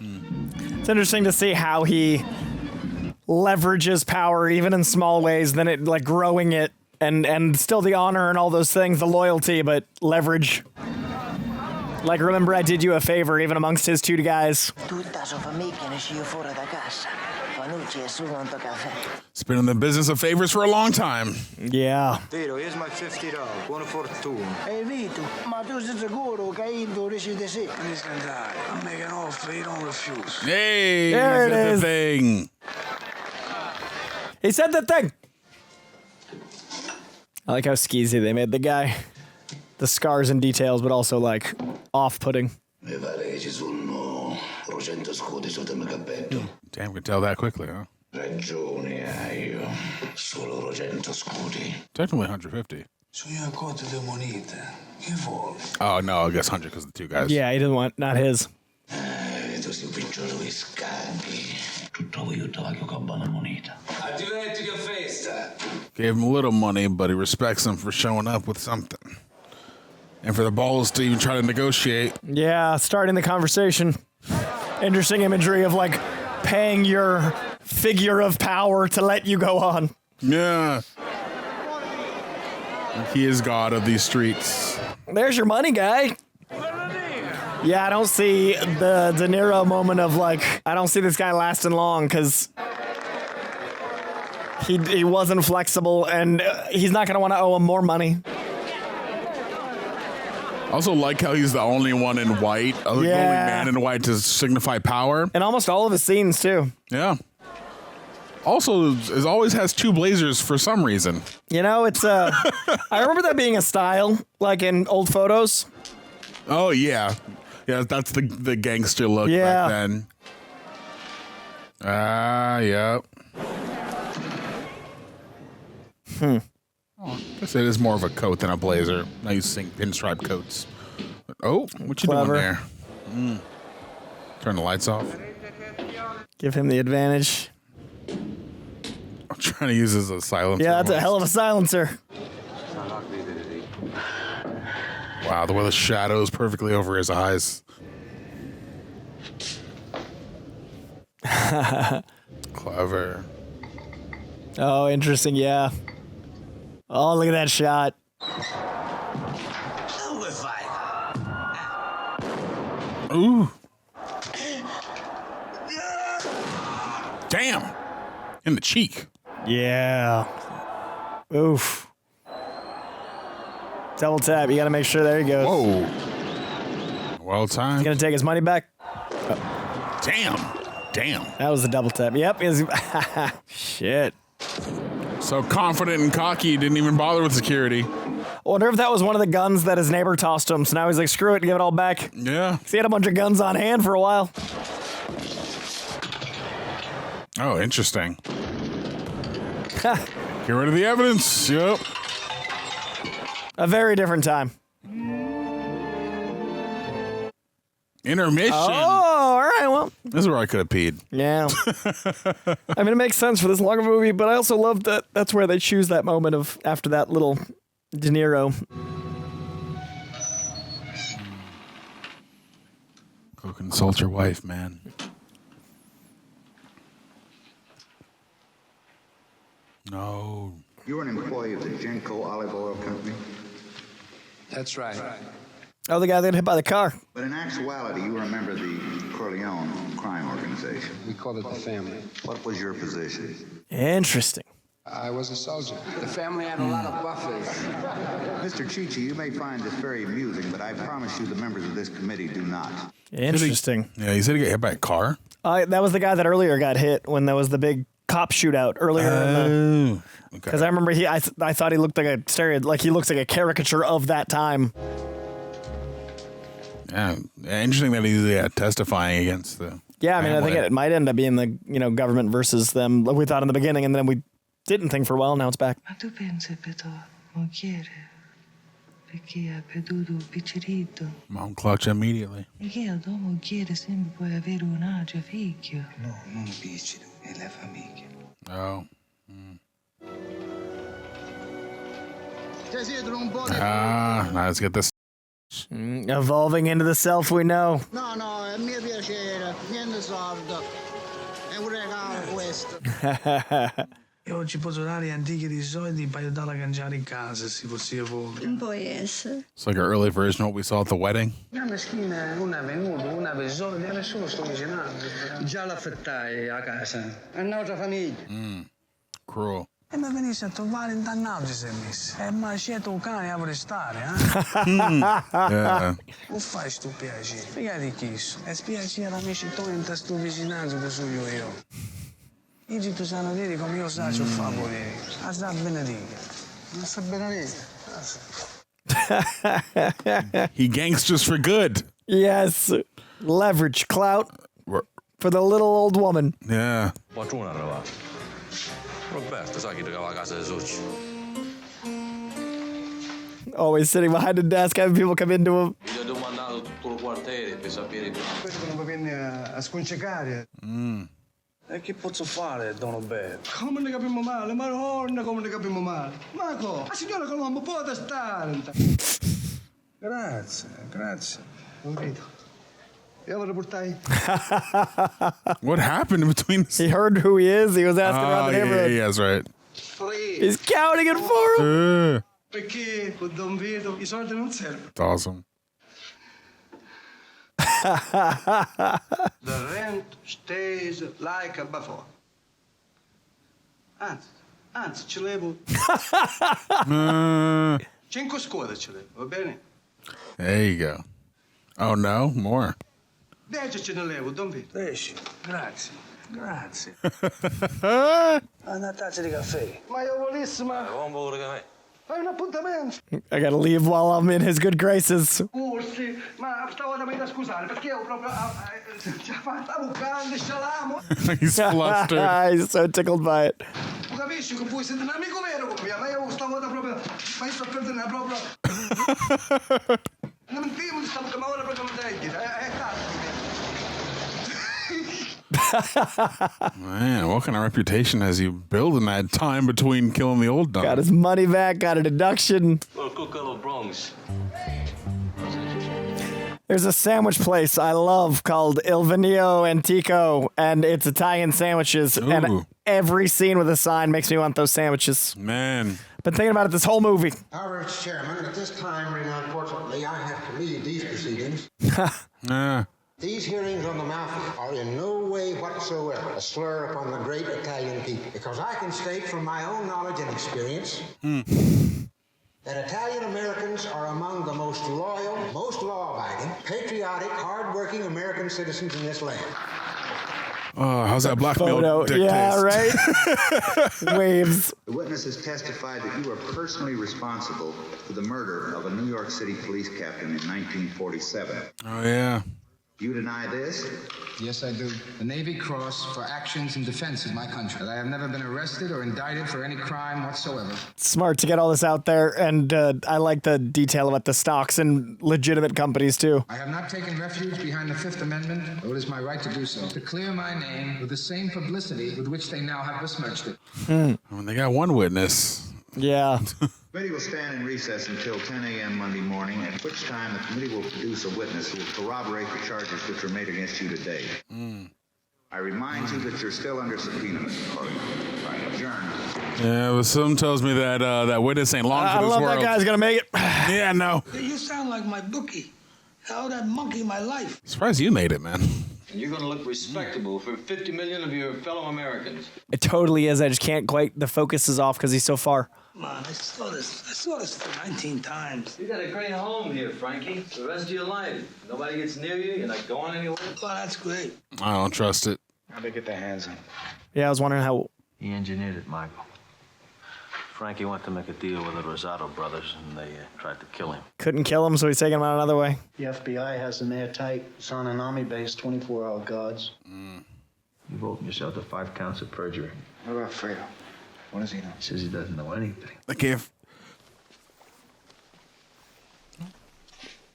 B: It's interesting to see how he leverages power even in small ways, then it like growing it and still the honor and all those things, the loyalty, but leverage. Like, remember I did you a favor even amongst his two guys.
A: It's been in the business of favors for a long time.
B: Yeah.
E: Vito, here's my $50. Buona fortuna.
F: Ehi Vito, ma tu sei sicuro che Indo decide sì?
C: Please andare. I'm making an offer you don't refuse.
A: Hey,
B: there it is.
A: The thing.
B: He said the thing. I like how skeezy they made the guy. The scars and details, but also like off-putting.
A: Damn, could tell that quickly, huh?
O: Ragione hai io. Solo 100 scudi.
A: Technically 150.
C: Sugli conti di monete. Che vuole?
A: Oh, no, I guess 100 because the two guys.
B: Yeah, he didn't want, not his.
O: Tu sei un picciolo di scambi. Tutto aiutava che ho buona moneta.
T: Arrivederci che festa.
A: Gave him a little money, but he respects him for showing up with something. And for the balls to even try to negotiate.
B: Yeah, starting the conversation. Interesting imagery of like paying your figure of power to let you go on.
A: Yeah. He is God of these streets.
B: There's your money, guy. Yeah, I don't see the De Niro moment of like, I don't see this guy lasting long because he wasn't flexible and he's not going to want to owe him more money.
A: Also like how he's the only one in white, the only man in white to signify power.
B: And almost all of his scenes, too.
A: Yeah. Also, it always has two blazers for some reason.
B: You know, it's, I remember that being a style, like in old photos.
A: Oh, yeah. Yeah, that's the gangster look back then. Yeah. I guess it is more of a coat than a blazer. I used to sing pinstripe coats. Oh, what you doing there? Turn the lights off.
B: Give him the advantage.
A: I'm trying to use this as a silencer.
B: Yeah, that's a hell of a silencer.
A: Wow, the way the shadow's perfectly over his eyes. Clever.
B: Oh, interesting, yeah. Oh, look at that shot.
A: Ooh. Damn. In the cheek.
B: Yeah. Oof. Double tap. You got to make sure. There he goes.
A: Whoa. Well timed.
B: He's going to take his money back.
A: Oh. Damn.
B: That was the double tap. Yep. Shit.
A: So confident and cocky, didn't even bother with security.
B: I wonder if that was one of the guns that his neighbor tossed him. So now he's like, screw it, give it all back.
A: Yeah.
B: 'Cause he had a bunch of guns on hand for a while.
A: Oh, interesting. Get rid of the evidence. Yep.
B: A very different time.
A: Intermission.
B: Oh, all right. Well,
A: this is where I could have peed.
B: Yeah. I mean, it makes sense for this long of a movie, but I also love that that's where they choose that moment of after that little De Niro.
A: Go consult your wife, man. No.
E: You're an employee of the Genco Olive Oil Company?
C: That's right.
B: Oh, the guy that got hit by the car.
E: But in actuality, you were a member of the Corleone crime organization.
C: We call it the family.
E: What was your position?
B: Interesting.
E: I was a soldier.
L: The family had a lot of buffers.
O: Mr. Chichi, you may find this very amusing, but I promise you the members of this committee do not.
B: Interesting.
A: Yeah, he said he got hit by a car.
B: That was the guy that earlier got hit when there was the big cop shootout earlier. Because I remember I thought he looked like he looks like a caricature of that time.
A: Yeah, interesting that he's testifying against the.
B: Yeah, I mean, I think it might end up being the government versus them, like we thought in the beginning, and then we didn't think for a while. Now it's back.
H: Ma tu pensi moglie perché ha perduto piccerito?
A: Mom clutch immediately.
H: Perché la tua moglie sempre puoi avere un altro figlio?
E: No, non piccolo, è la famiglia.
A: Oh. Now let's get this.
B: Evolving into the self we know.
V: No, è mio piacere, niente sordo. È un regalo questo.
C: Io oggi posso dare gli antichi di soldi un paio da cangiare in casa, se fosse voglia.
P: Non può essere.
A: It's like an early version of what we saw at the wedding.
C: La meschina, una è venuta, una per soldi, e nessuno sto vicinando.
V: Già l'affettai a casa. È un'altra famiglia.
A: Cruel.
C: E mi venisse a trovare in dannato se messi. E mi ha scelto un cane a prestare,
A: Yeah.
C: Non fai sto piacere. Figati chi so. E spiacere amici tuoi in sto vicinanza che sono io. I tu sanno dire come io faccio favore. A sa benedica.
V: Non sa benedica.
A: He gangsters for good.
B: Yes. Leverage, clout for the little old woman.
A: Yeah.
W: Qualcuno è arrivato. Roberto, sai chi giocava a casa dei soci?
B: Always sitting behind the desk, having people come into him.
W: Gli ho domandato tutto il quartiere per sapere.
V: Questo non mi viene a sconcecare.
C: E che posso fare, Don Roberto?
V: Come ne capiamo male? Madonna, come ne capiamo male? Marco, la signora Colombo può stare. Grazie. Non vedo.
A: What happened in between?
B: He heard who he is. He was asking around the neighborhood.
A: Yeah, that's right.
B: He's counting it for him.
V: Perché con Don Vito I soldi non servono.
A: It's awesome.
V: The rent stays like before. Anzi, ci levo 5 scuole ce levo, va bene?
A: There you go. Oh no, more.
V: 10 ce ne levo, Don Vito. 10. Grazie. Una tazza di caffè. Ma io volissimo.
W: Buon volo caffè.
V: Fai un appuntamento.
B: I gotta leave while I'm in his good graces.
V: Scusi, ma stavolta mi da scusare perché io proprio stavo bucando, scialamo.
A: He's flustered.
B: He's so tickled by it.
V: Tu capisci che puoi essere un amico vero con me, ma io stavolta proprio, ma io sto perdendo proprio. Non mi dico, stavo che ora proprio mi dai, è tardi.
A: Man, what kind of reputation has he built in that time between killing the old dog?
B: Got his money back, got a deduction.
W: Bronx.
B: There's a sandwich place I love called Il Vino Antico, and it's Italian sandwiches.
A: Ooh.
B: And every scene with a sign makes me want those sandwiches.
A: Man.
B: Been thinking about it this whole movie.
I: However, Mr. Chairman, at this time, unfortunately, I have to lead these proceedings. These hearings on the mouth are in no way whatsoever a slur upon the great Italian people, because I can state from my own knowledge and experience that Italian Americans are among the most loyal, most law-abiding, patriotic, hard-working American citizens in this land.
A: Oh, how's that blackmail dick
B: Yeah,
A: taste?
B: right? Waves.
O: The witnesses testified that you were personally responsible for the murder of a New York City police captain in 1947.
A: Oh, yeah.
O: You deny this?
E: Yes, I do. The Navy Cross for actions in defense of my country. I have never been arrested or indicted for any crime whatsoever.
B: Smart to get all this out there, and I like the detail about the stocks in legitimate companies, too.
E: I have not taken refuge behind the Fifth Amendment, though it is my right to do so, to clear my name with the same publicity with which they now have besmirched it.
A: I mean, they got one witness.
B: Yeah.
O: The committee will stand in recess until 10 a.m. Monday morning, at which time the committee will produce a witness who will corroborate the charges which were made against you today. I remind you that you're still under subpoena, Mr. Corleone. Adjourned.
A: Yeah, but something tells me that that witness ain't long for this world.
B: I love that guy's gonna make it.
A: Yeah, no.
V: You sound like my bookie. How that monkey my life.
A: Surprised you made it, man.
M: And you're going to look respectable for 50 million of your fellow Americans.
B: It totally is. I just can't quite. The focus is off because he's so far.
F: Man, I saw this 19 times.
M: You got a great home here, Frankie. The rest of your life. Nobody gets near you. You're not going anywhere.
F: Oh, that's great.
A: I don't trust it.
E: How'd they get their hands on?
B: Yeah, I was wondering how.
W: He engineered it, Michael. Frankie went to make a deal with the Rosado brothers, and they tried to kill him.
B: Couldn't kill him, so he's taking him out another way.
N: The FBI has him airtight. It's on an Army base, 24-hour guards.
W: You've opened yourself to 5 counts of perjury.
E: What about Fredo? What does he know?
W: He says he doesn't know anything.
A: Okay.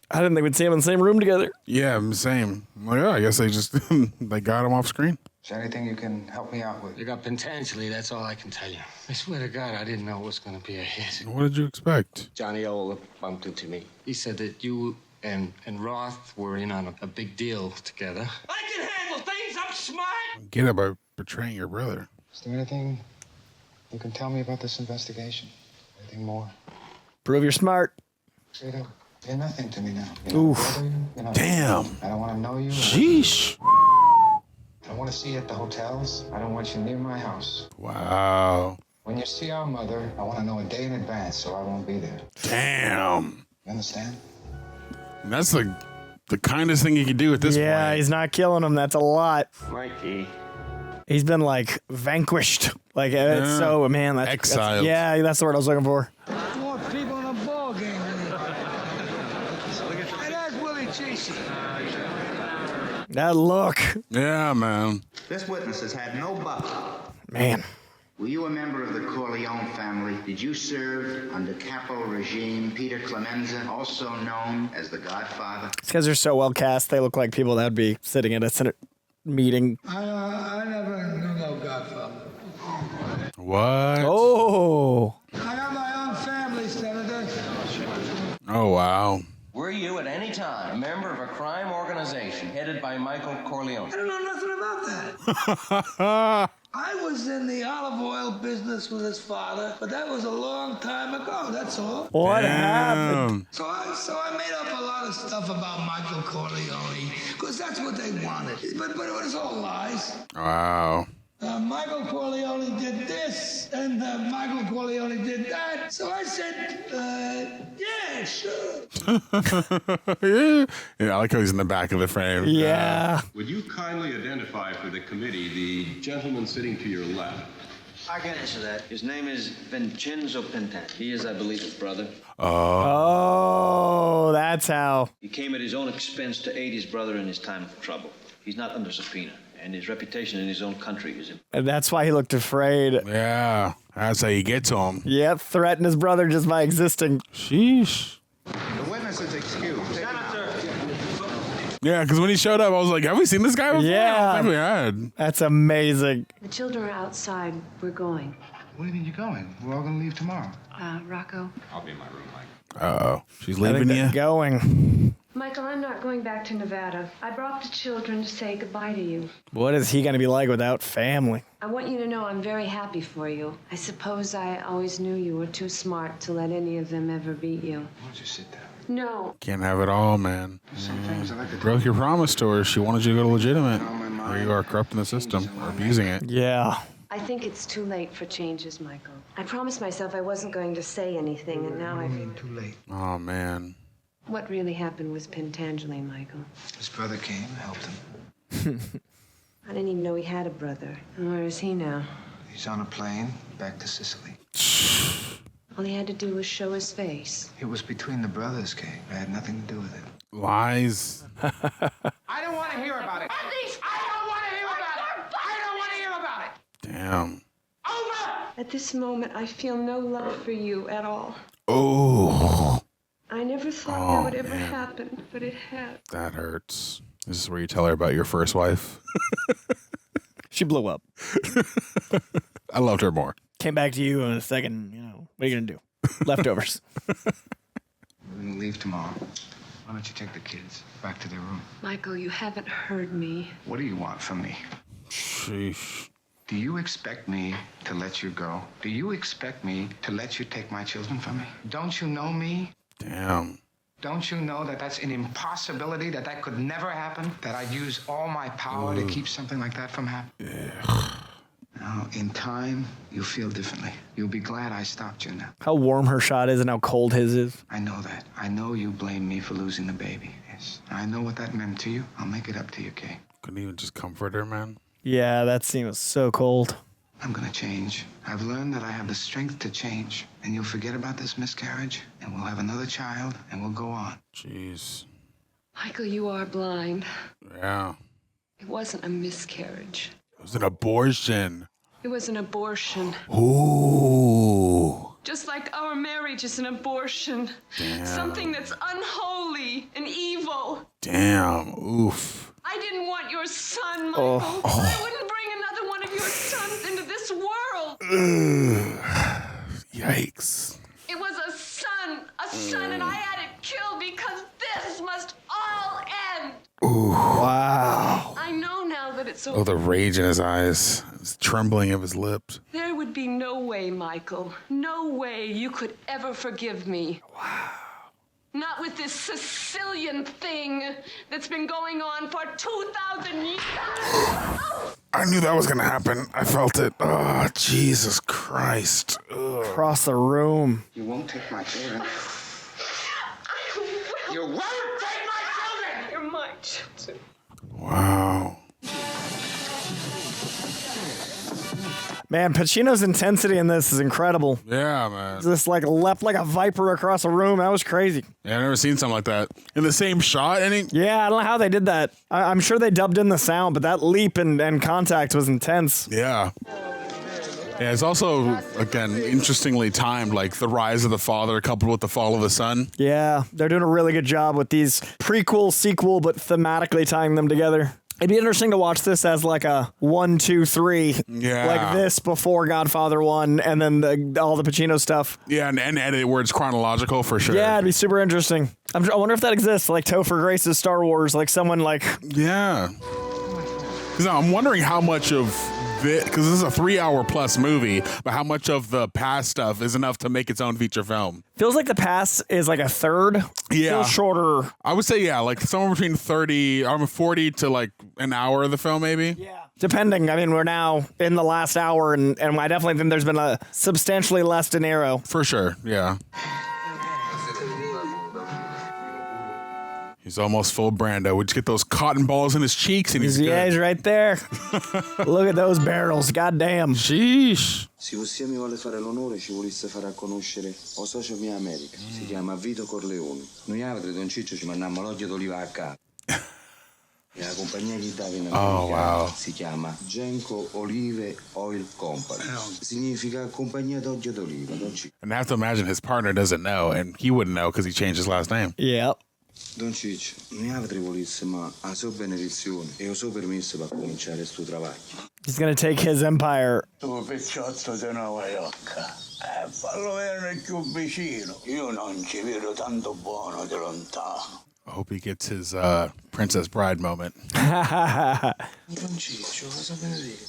B: I didn't think we'd see him in the same room together.
A: Yeah, same. Well, yeah, I guess they just they got him off screen.
E: Is there anything you can help me out with?
R: You got potentially, that's all I can tell you. I swear to God, I didn't know it was going to be a hit.
A: What did you expect?
R: Johnny O bumped into me. He said that you and Roth were in on a big deal together.
L: I can handle things. I'm smart.
A: Get about betraying your brother.
E: Is there anything you can tell me about this investigation? Anything more?
B: Prove you're smart.
E: Fredo, you're nothing to me now.
B: Oof.
A: Damn.
E: I don't want to know you.
A: Sheesh.
E: I don't want to see you at the hotels. I don't want you near my house.
A: Wow.
E: When you see our mother, I want to know a day in advance so I won't be there.
A: Damn.
E: You understand?
A: That's the kindest thing you could do at this point.
B: Yeah, he's not killing him. That's a lot.
R: Mikey.
B: He's been like vanquished. Like it's so man. That's
A: exiled.
B: Yeah, that's the word I was looking for.
F: More people in a ball game than you. Hey, that's Willie Chasey.
B: That look.
A: Yeah, man.
O: This witness has had no buck.
B: Man.
O: Were you a member of the Corleone family? Did you serve under capo regime Peter Clemenza, also known as the Godfather?
B: These guys are so well cast. They look like people that would be sitting at a Senate meeting.
F: I never knew no Godfather.
A: What?
B: Oh.
F: I got my own family, Senator.
A: Oh, wow.
M: Were you at any time a member of a crime organization headed by Michael Corleone?
F: I don't know nothing about that. I was in the olive oil business with his father, but that was a long time ago, that's all.
B: What happened?
F: So I made up a lot of stuff about Michael Corleone, because that's what they wanted. But it was all lies.
A: Wow.
F: Michael Corleone did this, and Michael Corleone did that. So I said, yeah, sure.
A: Yeah, I like how he's in the back of the frame.
B: Yeah.
J: Would you kindly identify for the committee the gentleman sitting to your left?
M: I can answer that. His name is Vincenzo Pintan. He is, I believe, his brother.
B: Oh, that's how.
M: He came at his own expense to aid his brother in his time of trouble. He's not under subpoena, and his reputation in his own country is important.
B: And that's why he looked afraid.
A: Yeah, that's how you get to him.
B: Yep, threaten his brother just by existing.
A: Sheesh.
O: The witness is excused.
A: Yeah, because when he showed up, I was like, have we seen this guy before?
B: Yeah.
A: I don't think we had.
B: That's amazing.
K: The children are outside. We're going.
E: Where do you mean you're going? We're all going to leave tomorrow.
K: Rocco.
J: I'll be in my room, Mike.
A: Uh-oh. She's
B: I think
A: leaving
B: they're
A: you?
B: going.
K: Michael, I'm not going back to Nevada. I brought the children to say goodbye to you.
B: What is he going to be like without family?
K: I want you to know I'm very happy for you. I suppose I always knew you were too smart to let any of them ever beat you.
E: Why don't you sit down?
K: No.
A: Can't have it all, man.
E: Some things I like to
A: Broke your promise to her. She wanted you to go to legitimate. Here you are corrupting the system or abusing it.
B: Yeah.
K: I think it's too late for changes, Michael. I promised myself I wasn't going to say anything, and now
E: What do you mean too late?
A: Oh, man.
K: What really happened was Pentangeli, Michael.
E: His brother came, helped him.
K: I didn't even know he had a brother. And where is he now?
E: He's on a plane back to Sicily.
K: All he had to do was show his face.
E: It was between the brothers, Kay. I had nothing to do with it.
A: Lies.
L: I don't want to hear about it. I don't want to hear about it. I don't want to hear about it.
A: Damn.
K: At this moment, I feel no love for you at all.
A: Oh.
K: I never thought that would ever happen, but it has.
A: That hurts. This is where you tell her about your first wife.
B: She blew up.
A: I loved her more.
B: Came back to you in a second. You know, what are you going to do? Leftovers.
E: We're going to leave tomorrow. Why don't you take the kids back to their room?
K: Michael, you haven't heard me.
E: What do you want from me?
A: Sheesh.
E: Do you expect me to let you go? Do you expect me to let you take my children from me? Don't you know me?
A: Damn.
G: Don't you know that that's an impossibility, that could never happen? That I'd use all my power to keep something like that from happening?
A: Yeah.
G: Now, in time, you'll feel differently. You'll be glad I stopped you now.
B: How warm her shot is and how cold his is.
G: I know that. I know you blame me for losing the baby. Yes. I know what that meant to you. I'll make it up to you, Kay.
A: Couldn't even just comfort her, man.
B: Yeah, that scene was so cold.
G: I'm gonna change. I've learned that I have the strength to change. And you'll forget about this miscarriage, and we'll have another child, and we'll go on.
A: Jeez.
K: Michael, you are blind.
A: Yeah.
K: It wasn't a miscarriage.
A: It was an abortion.
K: It was an abortion.
A: Ooh.
K: Just like our marriage is an abortion.
A: Damn.
K: Something that's unholy and evil.
A: Damn. Oof.
K: I didn't want your son, Michael. I wouldn't bring another one of your sons into this world.
A: Yikes.
K: It was a son, and I had it killed because this must all end.
A: Ooh. Wow.
K: I know now that it's over.
A: Oh, the rage in his eyes. The trembling of his lips.
K: There would be no way, Michael. No way you could ever forgive me.
A: Wow.
K: Not with this Sicilian thing that's been going on for 2,000 years.
A: I knew that was going to happen. I felt it. Oh, Jesus Christ. Ugh.
B: Across the room.
G: You won't take my children.
K: You won't take my children! You're my children.
A: Wow.
B: Man, Pacino's intensity in this is incredible.
A: Yeah, man.
B: Just like leapt like a viper across a room. That was crazy.
A: Yeah, I've never seen something like that. In the same shot?
B: Yeah, I don't know how they did that. I'm sure they dubbed in the sound, but that leap and contact was intense.
A: Yeah. Yeah, it's also, again, interestingly timed, like the rise of the father coupled with the fall of the son.
B: Yeah, they're doing a really good job with these prequel, sequel, but thematically tying them together. It'd be interesting to watch this as like a 1, 2, 3,
A: yeah,
B: like this before Godfather 1, and then all the Pacino stuff.
A: Yeah, and edit it where it's chronological for sure.
B: Yeah, it'd be super interesting. I wonder if that exists, like Topher Grace's Star Wars, like someone like...
A: Yeah. Because I'm wondering how much of this, because this is a 3-hour plus movie, but how much of the past stuff is enough to make its own feature film?
B: Feels like the past is like a third.
A: Yeah.
B: Feels shorter.
A: I would say, yeah, like somewhere between 40 to like an hour of the film, maybe.
B: Yeah. Depending. I mean, we're now in the last hour, and I definitely think there's been a substantially less De Niro.
A: For sure, yeah. He's almost full Brando. We just get those cotton balls in his cheeks, and he's good.
B: He's right there. Look at those barrels. Goddamn.
A: Sheesh.
S: Se Ossia mi vuole fare l'onore, ci volesse fare a conoscere o socio mio America. Si chiama Vito Corleone. Noi altri, Don Ciccio, ci mandiamo l'olio d'oliva a casa. E la compagnia che dava in America si chiama Genco Olive Oil Company. Significa compagnia d'olio d'oliva, Don Ciccio.
A: And I have to imagine his partner doesn't know, and he wouldn't know because he changed his last name.
B: Yep.
S: Don Ciccio, noi altri volesse, ma a sua benedizione e il suo permesso per cominciare sto travaglio.
B: He's going to take his empire.
F: Tu picciotto di Nuova York. Fallo vedere più vicino. Io non ci vedo tanto buono di lontano.
A: I hope he gets his Princess Bride moment.
F: Don Ciccio, cosa Benedetto?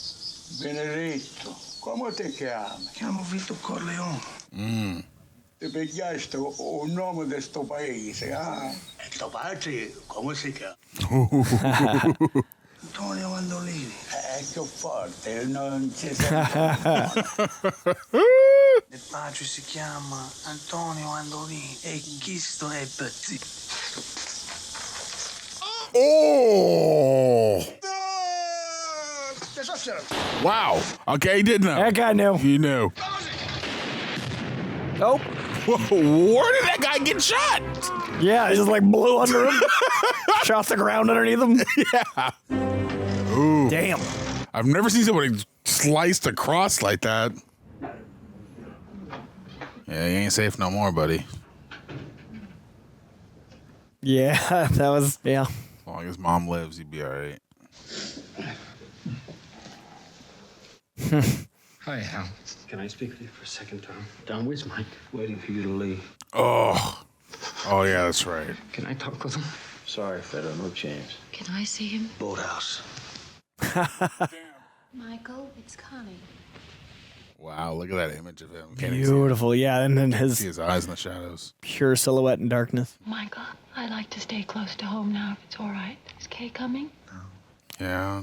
F: Benedetto, come ti chiami? Chiamo Vito Corleone. Ti pigliaste un nome di sto paese, ah? E tuo padre, come si chiama? Antonio Mandolini. Che forte, non ci sente. Il padre si chiama Antonio Mandolini e questo è Pazzi.
A: Oh! Wow. Okay, he did know.
B: That guy knew.
A: He knew.
B: Nope.
A: Whoa, where did that guy get shot?
B: Yeah, he just like blew under him. Shot the ground underneath him.
A: Yeah. Ooh.
B: Damn.
A: I've never seen somebody sliced across like that. Yeah, he ain't safe no more, buddy.
B: Yeah, that was, yeah.
A: As long as mom lives, he'd be all right.
R: Hi, Al. Can I speak with you for a second, Tom? Don, where's Mike? Waiting for you to leave.
A: Oh, yeah, that's right.
R: Can I talk with him?
W: Sorry, Fredo, no chance.
K: Can I see him?
W: Boathouse.
K: Michael, it's Connie.
A: Wow, look at that image of him.
B: Beautiful, yeah, and then
A: See his eyes in the shadows.
B: pure silhouette in darkness.
H: Michael, I'd like to stay close to home now if it's all right. Is Kay coming?
A: Yeah,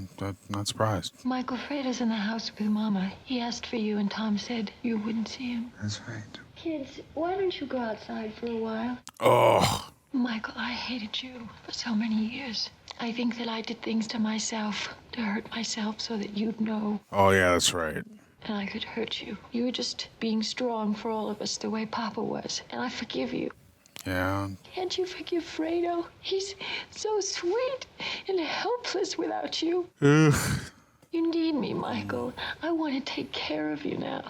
A: not surprised.
H: Michael, Fredo's in the house with Mama. He asked for you, and Tom said you wouldn't see him.
I: That's right.
P: Kids, why don't you go outside for a while?
A: Oh.
H: Michael, I hated you for so many years. I think that I did things to myself, to hurt myself so that you'd know.
A: Oh, yeah, that's right.
H: And I could hurt you. You were just being strong for all of us the way Papa was. And I forgive you.
A: Yeah.
H: Can't you forgive Fredo? He's so sweet and helpless without you.
A: Ugh.
H: You need me, Michael. I want to take care of you now.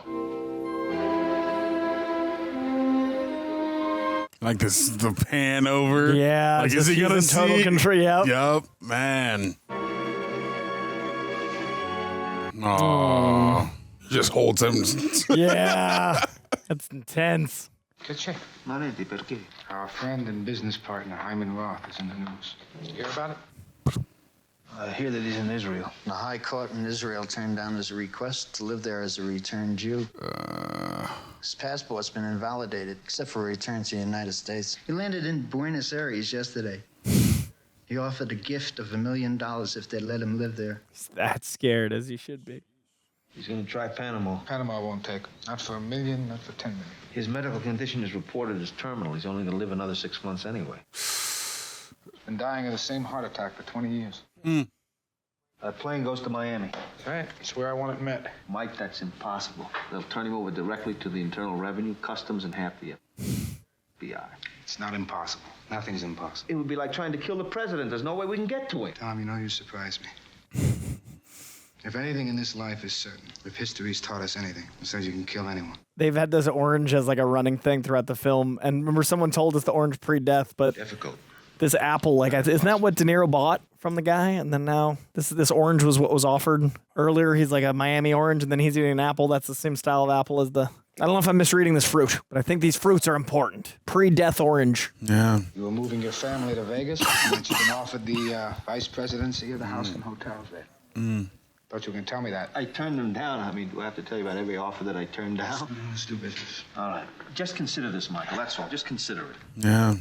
A: Like this, the pan over.
B: Yeah,
A: Like, is he gonna
B: he's in total
A: see?
B: control? Yep.
A: Yup, man. Oh, just holds him.
B: Yeah, that's intense.
G: Che c'è?
S: Marenti, perché?
G: Our friend and business partner, Hyman Roth, is in the news. You hear about it?
W: I hear that he's in Israel.
N: The High Court in Israel turned down his request to live there as a returned Jew. His passport's been invalidated, except for a return to the United States. He landed in Buenos Aires yesterday. He offered a gift of $1 million if they'd let him live there.
B: He's that scared, as he should be.
W: He's going to try Panama.
G: Panama won't take him. Not for $1 million, not for $10 million.
W: His medical condition is reported as terminal. He's only going to live another 6 months anyway.
G: Been dying of the same heart attack for 20 years.
W: That plane goes to Miami.
G: That's right. It's where I want it met.
W: Mike, that's impossible. They'll turn him over directly to the Internal Revenue, Customs, and half the FBI.
G: It's not impossible. Nothing's impossible.
W: It would be like trying to kill the president. There's no way we can get to him.
G: Tom, you know you surprise me. If anything in this life is certain, if history's taught us anything, it says you can kill anyone.
B: They've had this orange as like a running thing throughout the film. And remember, someone told us the orange pre-death, but
W: difficult.
B: This apple, like, isn't that what De Niro bought from the guy? And then now this orange was what was offered earlier. He's like a Miami orange, and then he's eating an apple. That's the same style of apple as the. I don't know if I'm misreading this fruit, but I think these fruits are important. Pre-death orange.
A: Yeah.
G: You were moving your family to Vegas, and that you've been offered the vice presidency of the house and hotels there. Thought you were going to tell me that.
W: I turned them down. I mean, do I have to tell you about every offer that I turned down?
G: Let's do business.
W: All right. Just consider this, Michael. That's all. Just consider it.
A: Yeah.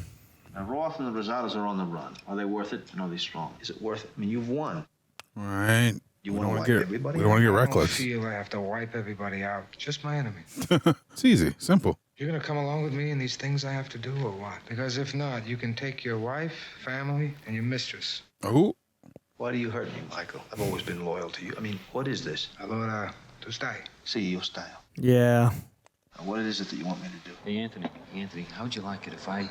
W: Now, Roth and the Rosados are on the run. Are they worth it? And are they strong? Is it worth it? I mean, you've won.
A: Right.
W: You
A: We
W: want to
A: don't
W: wipe
A: wanna
W: everybody
A: We don't want to get
G: I don't
A: reckless.
G: feel I have to wipe everybody out. Just my enemies.
A: It's easy, simple.
G: You're going to come along with me in these things I have to do, or what? Because if not, you can take your wife, family, and your mistress.
A: Oh.
W: Why do you hurt me, Michael? I've always been loyal to you. I mean, what is this?
G: Allora, tu stai.
W: See your style.
B: Yeah.
W: Now, what is it that you want me to do?
R: Hey, Anthony, how'd you like it if I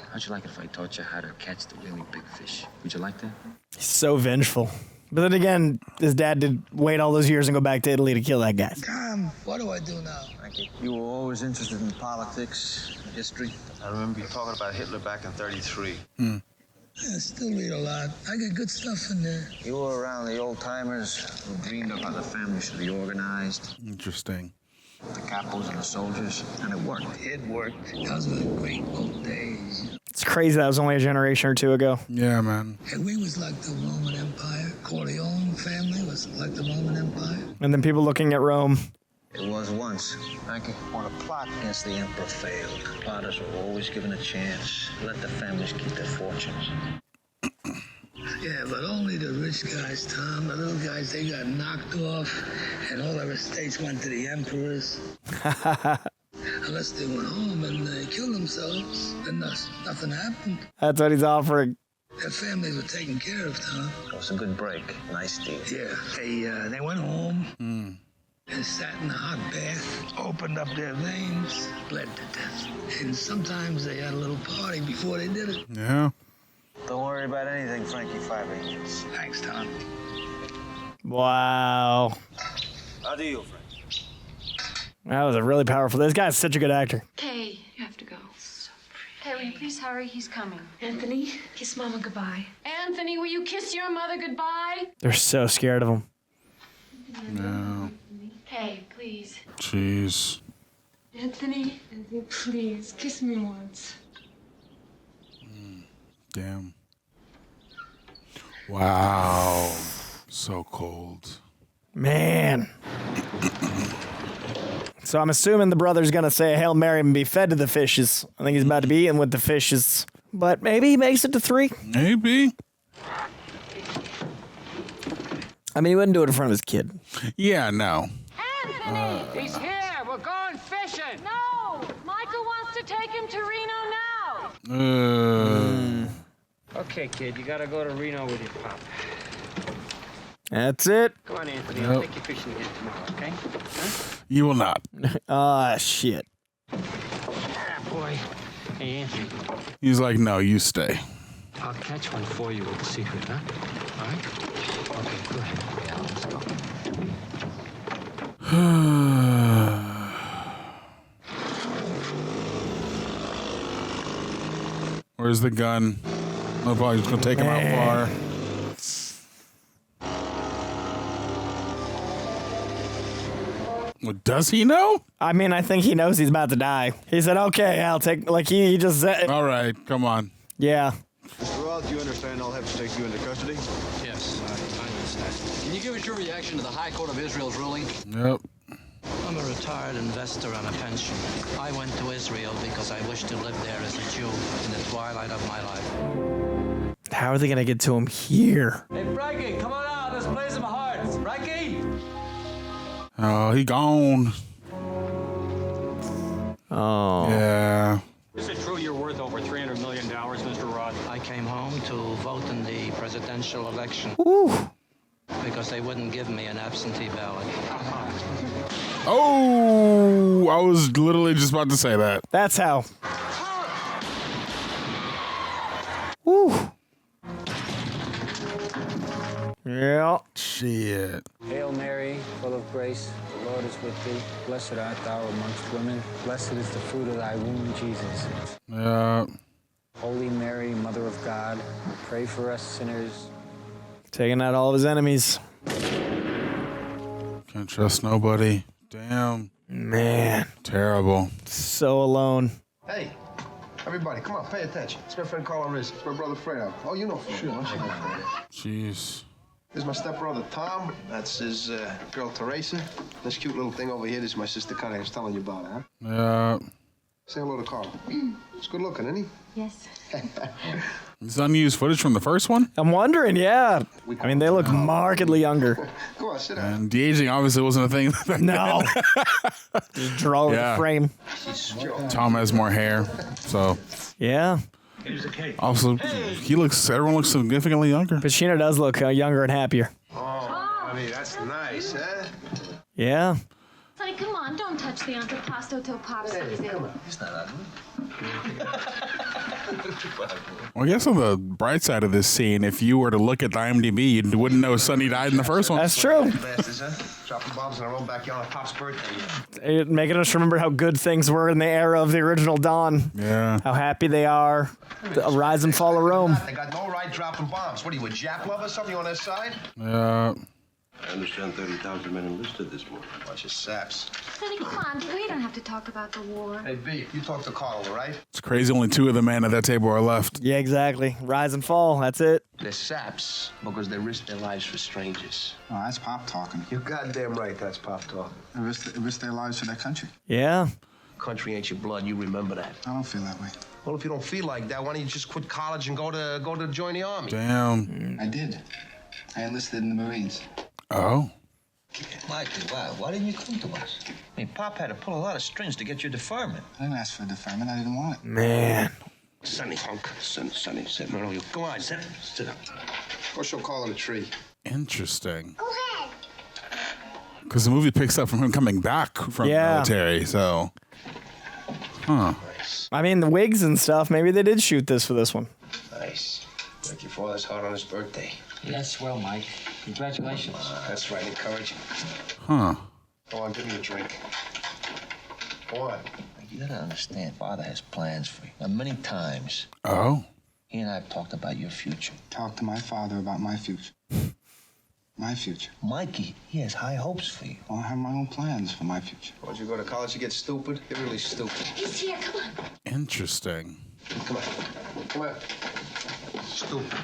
R: taught you how to catch the really big fish? Would you like that?
B: He's so vengeful. But then again, his dad did wait all those years and go back to Italy to kill that guy.
F: Tom, what do I do now?
W: Frankie, you were always interested in politics, history. I remember you talking about Hitler back in '33.
F: I still read a lot. I got good stuff in there.
W: You were around the old-timers who dreamed of how the family should be organized.
A: Interesting.
W: The capos and the soldiers, and it worked.
F: It worked. Those were the great old days.
B: It's crazy that was only a generation or two ago.
A: Yeah, man.
F: And we was like the Roman Empire. Corleone family was like the Roman Empire.
B: And then people looking at Rome.
W: It was once. Frankie, when a plot against the emperor failed, plotters were always given a chance. Let the families keep their fortunes.
F: Yeah, but only the rich guys, Tom. The little guys, they got knocked off, and all their estates went to the emperors. Unless they went home and they killed themselves, then nothing happened.
B: That's what he's offering.
F: Their families were taken care of, Tom.
W: It was a good break. Nice deal.
F: Yeah, they went home and sat in a hot bath, opened up their veins, bled to death. And sometimes they had a little party before they did it.
A: Yeah.
W: Don't worry about anything, Frankie. 5 angels.
F: Thanks, Tom.
B: Wow.
W: Adieu, Frankie.
B: That was a really powerful. This guy's such a good actor.
H: Kay, you have to go. So pretty. Kay, will you please hurry? He's coming. Anthony, kiss Mama goodbye. Anthony, will you kiss your mother goodbye?
B: They're so scared of him.
A: No.
H: Kay, please.
A: Jeez.
H: Anthony, please, kiss me once.
A: Damn. Wow. So cold.
B: Man. So I'm assuming the brother's going to say Hail Mary and be fed to the fishes. I think he's about to be eaten with the fishes. But maybe he makes it to 3.
A: Maybe.
B: I mean, he wouldn't do it in front of his kid.
A: Yeah, no.
L: Anthony! He's here! We're going fishing!
H: No! Michael wants to take him to Reno now.
D: Okay, kid, you gotta go to Reno with your pop.
B: That's it.
D: Come on, Anthony. I'll take you fishing again tomorrow, okay? Huh?
A: You will not.
B: Ah, shit.
D: Ah, boy. Hey, Anthony.
A: He's like, no, you stay.
D: I'll catch one for you with a secret, huh? All right? Okay, go ahead. Yeah, let's go.
A: Where's the gun? Oh, probably just gonna take him out far. Well, does he know?
B: I mean, I think he knows he's about to die. He said, okay, I'll take, like, he just said.
A: All right, come on.
B: Yeah.
Q: Mr. Roth, do you understand I'll have to take you into custody?
U: Yes, I understand. Can you give us your reaction to the High Court of Israel's ruling?
A: Yep.
U: I'm a retired investor on a pension. I went to Israel because I wished to live there as a Jew in the twilight of my life.
B: How are they going to get to him here?
T: Hey, Frankie, come on out. Let's play some hearts. Frankie?
A: Oh, he gone.
B: Oh.
A: Yeah.
D: Is it true you're worth over $300 million, Mr. Roth?
U: I came home to vote in the presidential election.
B: Ooh.
U: Because they wouldn't give me an absentee ballot.
A: Oh, I was literally just about to say that.
B: That's how. Woo. Yeah.
A: Shit.
X: Hail Mary, full of grace, the Lord is with thee. Blessed art thou amongst women. Blessed is the fruit of thy womb, Jesus.
A: Yeah.
X: Holy Mary, Mother of God, pray for us sinners.
B: Taking out all of his enemies.
A: Can't trust nobody. Damn.
B: Man.
A: Terrible.
B: So alone.
V: Hey, everybody, come on, pay attention. It's my friend Carl Riz. It's my brother Fredo. Oh, you know Fredo. Sure.
A: Jeez.
V: This is my stepbrother Tom. That's his girl Teresa. This cute little thing over here, this is my sister Connie. I was telling you about her, huh?
A: Yeah.
V: Say hello to Carl. He's good looking, isn't he?
H: Yes.
A: This unused footage from the first one?
B: I'm wondering, yeah. I mean, they look markedly younger.
V: Come on, sit down.
A: And de-aging obviously wasn't a thing.
B: No. Just draw over the frame.
A: Tom has more hair, so.
B: Yeah.
T: Here's the cake.
A: Also, everyone looks significantly younger.
B: Pacino does look younger and happier.
V: Oh, I mean, that's nice, huh?
B: Yeah.
H: Sonny, come on, don't touch the antipasto till Pop sees it.
W: It's not ugly.
A: Well, I guess on the bright side of this scene, if you were to look at the IMDb, you wouldn't know Sonny died in the first one.
B: That's true.
V: Bastards, huh? Dropping bombs in our own backyard on Pop's birthday.
B: Making us remember how good things were in the era of the original Dawn.
A: Yeah.
B: How happy they are. The rise and fall of Rome.
V: They got no right dropping bombs. What are you, a Jap lover or something on their side?
A: Yeah.
S: I understand 30,000 men enlisted this morning.
V: Bunch of saps.
H: Sonny, come on, we don't have to talk about the war.
V: Hey, B, you talk to Carl, all right?
A: It's crazy only 2 of the men at that table are left.
B: Yeah, exactly. Rise and fall. That's it.
V: They're saps because they risk their lives for strangers.
N: Oh, that's Pop talking.
V: You're goddamn right, that's Pop talk.
N: They risk their lives for their country.
B: Yeah.
V: Country ain't your blood, you remember that.
N: I don't feel that way.
V: Well, if you don't feel like that, why don't you just quit college and go to join the army?
A: Damn.
N: I did. I enlisted in the Marines.
A: Oh.
M: Mikey, why didn't you come to us? I mean, Pop had to pull a lot of strings to get your deferment.
N: I didn't ask for a deferment. I didn't want it.
B: Man.
V: Sonny, hunk. Sonny, sit. No, you go on, sit down. Go show Carl on the tree.
A: Interesting. Go ahead. Because the movie picks up from him coming back from the military, so. Huh.
V: Nice.
B: I mean, the wigs and stuff, maybe they did shoot this for this one.
V: Nice. Break your father's heart on his birthday.
W: That's swell, Mike. Congratulations.
V: That's right, encouraging.
A: Huh.
V: Go on, give me a drink. Go on.
M: You gotta understand, Father has plans for you. Now, many times,
A: Oh.
M: he and I have talked about your future.
N: Talk to my father about my future. My future.
M: Mikey, he has high hopes for you.
N: Well, I have my own plans for my future.
V: Once you go to college, you get stupid. You're really stupid.
H: He's here, come on.
A: Interesting.
V: Come on. Come on. Stupid.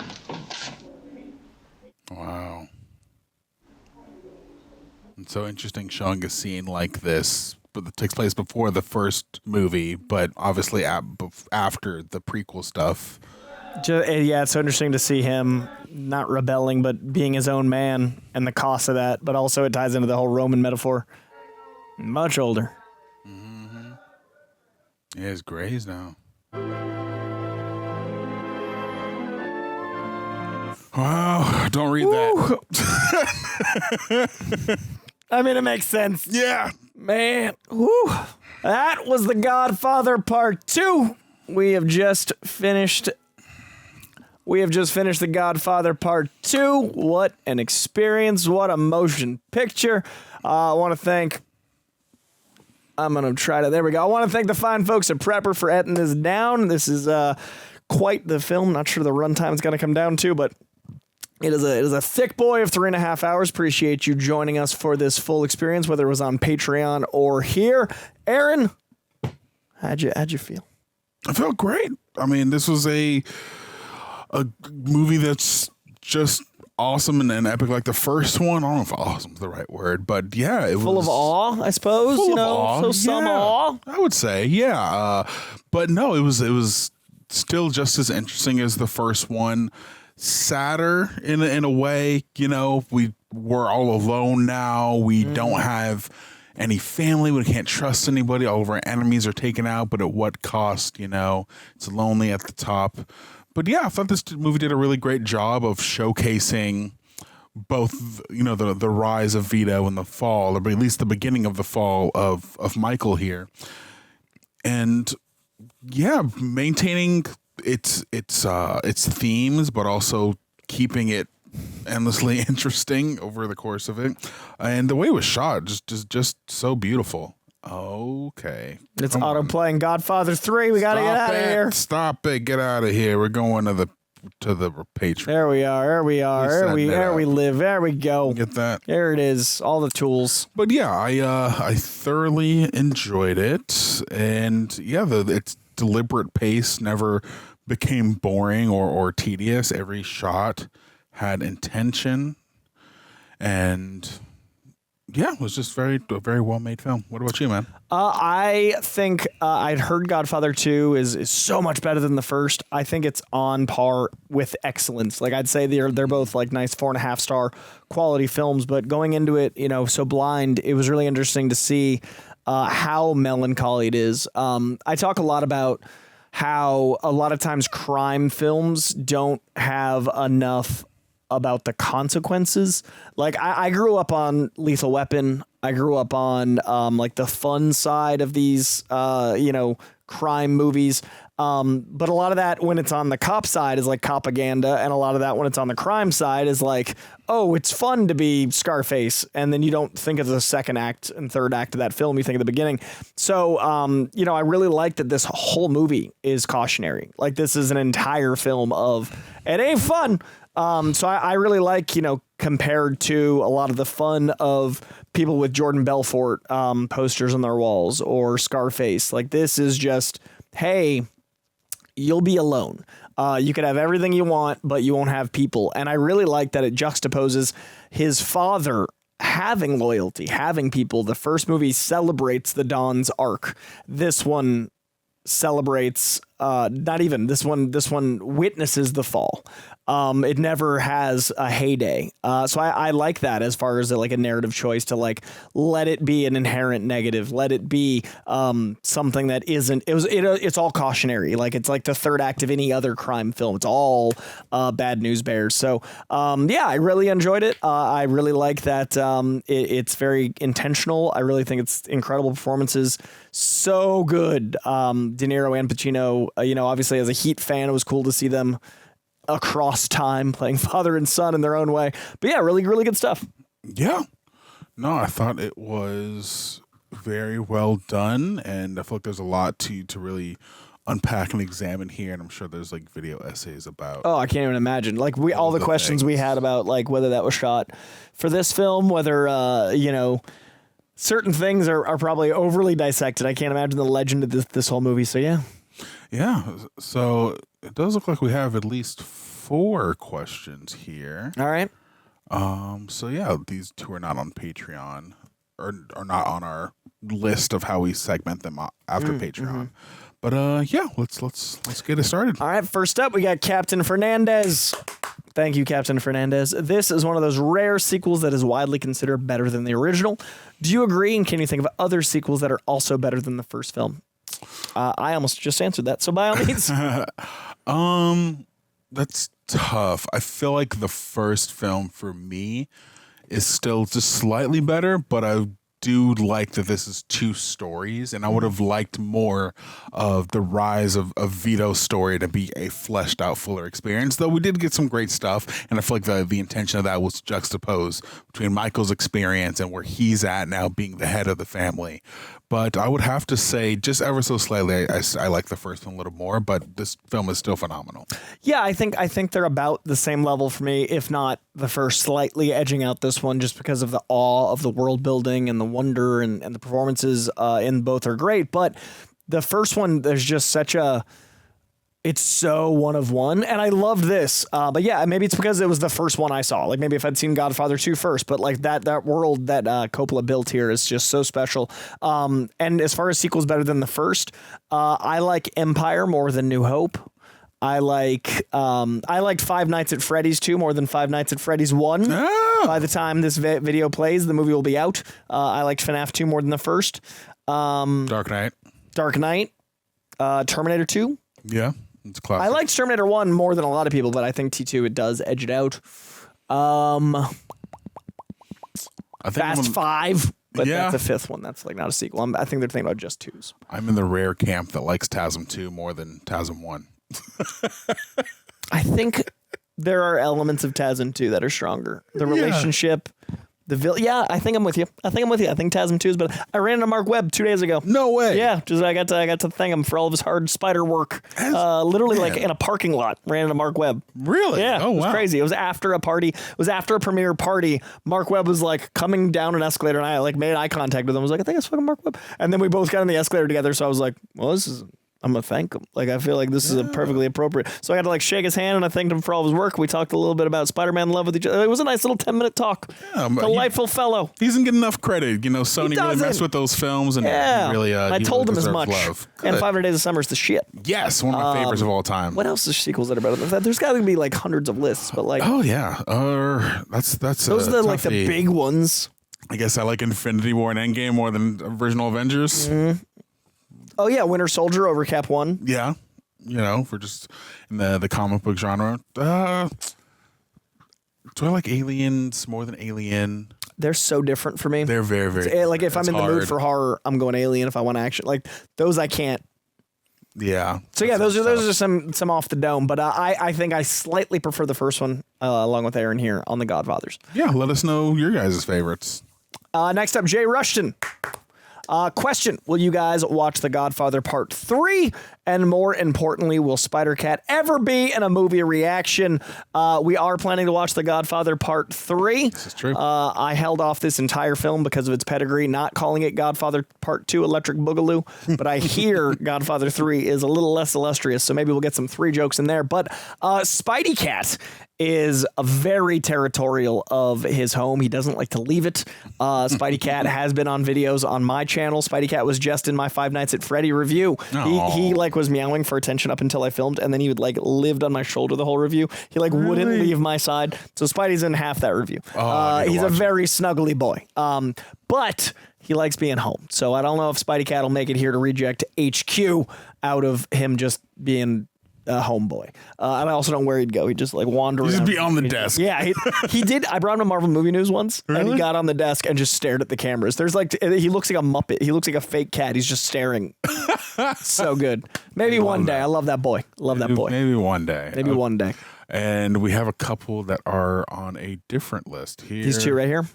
A: Wow. It's so interesting showing a scene like this takes place before the first movie, but obviously after the prequel stuff.
B: Yeah, it's so interesting to see him not rebelling, but being his own man and the cost of that. But also it ties into the whole Roman metaphor. Much older.
A: Mm-hmm. He has grays now. Wow, don't read that.
B: I mean, it makes sense.
A: Yeah.
B: Man, whew. That was The Godfather Part 2. We have just finished The Godfather Part 2. What an experience. What a motion picture. I want to thank... I'm going to try to... There we go. I want to thank the fine folks at Prepper for editing this down. This is quite the film. Not sure the runtime is going to come down to, but it is a thick boy of 3.5 hours. Appreciate you joining us for this full experience, whether it was on Patreon or here. Aaron, how'd you feel?
A: I felt great. I mean, this was a movie that's just awesome and epic like the first one. I don't know if awesome is the right word, but yeah, it was
B: full of awe, I suppose.
A: Full of awe.
B: So some awe.
A: I would say, yeah. But no, it was still just as interesting as the first one. Sadder in a way, we're all alone now. We don't have any family. We can't trust anybody. All of our enemies are taken out, but at what cost? It's lonely at the top. But yeah, I thought this movie did a really great job of showcasing both, the rise of Vito and the fall, or at least the beginning of the fall of Michael here, and yeah, maintaining its themes, but also keeping it endlessly interesting over the course of it, and the way it was shot just so beautiful. Okay,
B: it's auto-playing Godfather 3. We gotta get out of here.
A: Stop it! Get out of here. We're going to the Patreon.
B: There we are. There we live. There we go.
A: Get that.
B: There it is. All the tools.
A: But yeah, I thoroughly enjoyed it, and yeah, its deliberate pace never became boring or tedious. Every shot had intention, and yeah, it was just a very well made film. What about you, man?
B: I think I'd heard Godfather 2 is so much better than the first. I think it's on par with excellence. Like, I'd say they're both like nice 4.5 star quality films, but going into it, so blind, it was really interesting to see how melancholy it is. I talk a lot about how a lot of times crime films don't have enough about the consequences. Like, I grew up on Lethal Weapon. I grew up on like the fun side of these crime movies. But a lot of that when it's on the cop side is like propaganda, and a lot of that when it's on the crime side is like, oh, it's fun to be Scarface, and then you don't think of the second act and third act of that film, you think of the beginning. So I really like that this whole movie is cautionary. Like, this is an entire film of it ain't fun. So I really like, compared to a lot of the fun of people with Jordan Belfort posters on their walls or Scarface. Like, this is just, hey, you'll be alone. You could have everything you want, but you won't have people. And I really like that it juxtaposes his father having loyalty, having people. The first movie celebrates the Don's arc. This one celebrates not even this one witnesses the fall. It never has a heyday. So I like that as far as like a narrative choice to like let it be an inherent negative, let it be something that isn't. It's all cautionary. Like, it's like the third act of any other crime film. It's all bad news bears. So I really enjoyed it. I really like that it's very intentional. I really think it's incredible performances. So good. De Niro and Pacino. Obviously as a Heat fan, it was cool to see them across time playing father and son in their own way. But yeah, really, really good stuff.
A: Yeah. No, I thought it was very well done, and I feel like there's a lot to really unpack and examine here, and I'm sure there's like video essays about.
B: Oh, I can't even imagine. Like, all the questions we had about like whether that was shot for this film, whether certain things are probably overly dissected. I can't imagine the legend of this whole movie. So yeah.
A: Yeah. So it does look like we have at least 4 questions here.
B: All right.
A: So yeah, these 2 are not on Patreon or are not on our list of how we segment them after Patreon. But yeah, let's get it started.
B: All right, first up we got Captain Fernandez. Thank you, Captain Fernandez. This is one of those rare sequels that is widely considered better than the original. Do you agree? And can you think of other sequels that are also better than the first film? I almost just answered that, so by all means.
A: That's tough. I feel like the first film for me is still just slightly better, but I do like that this is two stories, and I would have liked more of the rise of Vito's story to be a fleshed out, fuller experience, though we did get some great stuff, and I feel like the intention of that was juxtaposed between Michael's experience and where he's at now being the head of the family. But I would have to say, just ever so slightly, I like the first one a little more, but this film is still phenomenal.
B: Yeah, I think they're about the same level for me, if not the first slightly edging out this one, just because of the awe of the world building and the wonder and the performances in both are great. But the first one, there's just it's so one of one, and I loved this. But yeah, maybe it's because it was the first one I saw. Like maybe if I'd seen Godfather 2 first, but like that world that Coppola built here is just so special. And as far as sequels better than the first, I like Empire more than New Hope. I liked Five Nights at Freddy's 2 more than Five Nights at Freddy's 1. Oh. By the time this video plays, the movie will be out. I liked FNAF 2 more than the first.
A: Dark Knight.
B: Terminator 2.
A: Yeah. It's classic.
B: I liked Terminator 1 more than a lot of people, but I think T2, it does edge it out. I think Fast 5, but that's a fifth one. That's like not a sequel. I think they're thinking about just twos.
A: I'm in the rare camp that likes TASM 2 more than TASM 1.
B: I think there are elements of TASM 2 that are stronger. The relationship... I think I'm with you. I think TASM 2 is better. I ran into Mark Webb 2 days ago.
A: No way.
B: Yeah, just I got to thank him for all of his hard spider work. Literally like in a parking lot, ran into Mark Webb.
A: Really?
B: Yeah.
A: Oh,
B: it was crazy. It was after a party. It was after a premiere party. Mark Webb was like coming down an escalator, and I like made eye contact with him. I was like, I think it's fucking Mark Webb. And then we both got on the escalator together. So I was like, well, I'm going to thank him. Like, I feel like this is perfectly appropriate. So I got to like shake his hand, and I thanked him for all of his work. We talked a little bit about Spider-Man love with each other. It was a nice little 10-minute talk. Yeah, delightful fellow.
A: He doesn't get enough credit. You know, Sony really messed with those films, and really
B: I told him as much.
A: Love.
B: And 500 Days of Summer is the shit.
A: Yes, one of my favorites of all time.
B: What else is sequels that are better than that? There's got to be like hundreds of lists, but like...
A: Oh, yeah. That's
B: those are like the big ones.
A: I guess I like Infinity War and Endgame more than original Avengers.
B: Mm-hmm. Oh, yeah, Winter Soldier over Cap 1.
A: Yeah. You know, for just in the comic book genre. Do I like Aliens more than Alien?
B: They're so different for me.
A: They're very, very different.
B: Like, if I'm in the mood for horror, I'm going Alien. If I want action, like, those I can't.
A: Yeah.
B: So, yeah, those are some off the dome. But I think I slightly prefer the first one, along with Aaron here, on The Godfathers.
A: Yeah, let us know your guys' favorites.
B: Next up, Jay Rushton. Question, will you guys watch The Godfather Part 3? And more importantly, will Spider-Cat ever be in a movie reaction? We are planning to watch The Godfather Part 3.
A: This is true.
B: I held off this entire film because of its pedigree, not calling it Godfather Part 2 Electric Boogaloo. But I hear Godfather 3 is a little less illustrious, so maybe we'll get some 3 jokes in there. But Spidey Cat is a very territorial of his home. He doesn't like to leave it. Spidey Cat has been on videos on my channel. Spidey Cat was just in my Five Nights at Freddy review. He like was meowing for attention up until I filmed, and then he would like lived on my shoulder the whole review. He like wouldn't leave my side. So Spidey's in half that review. He's a very snuggly boy. But he likes being home. So I don't know if Spidey Cat will make it here to reject HQ out of him just being a homeboy. I also don't know where he'd go. He'd just like wander around.
A: He'd just be on the desk.
B: Yeah, he did. I brought him to Marvel Movie News once, and he got on the desk and just stared at the cameras. There's like, he looks like a Muppet. He looks like a fake cat. He's just staring. So good. Maybe one day. I love that boy.
A: Maybe one day.
B: Maybe one day.
A: And we have a couple that are on a different list here.
B: These two right here?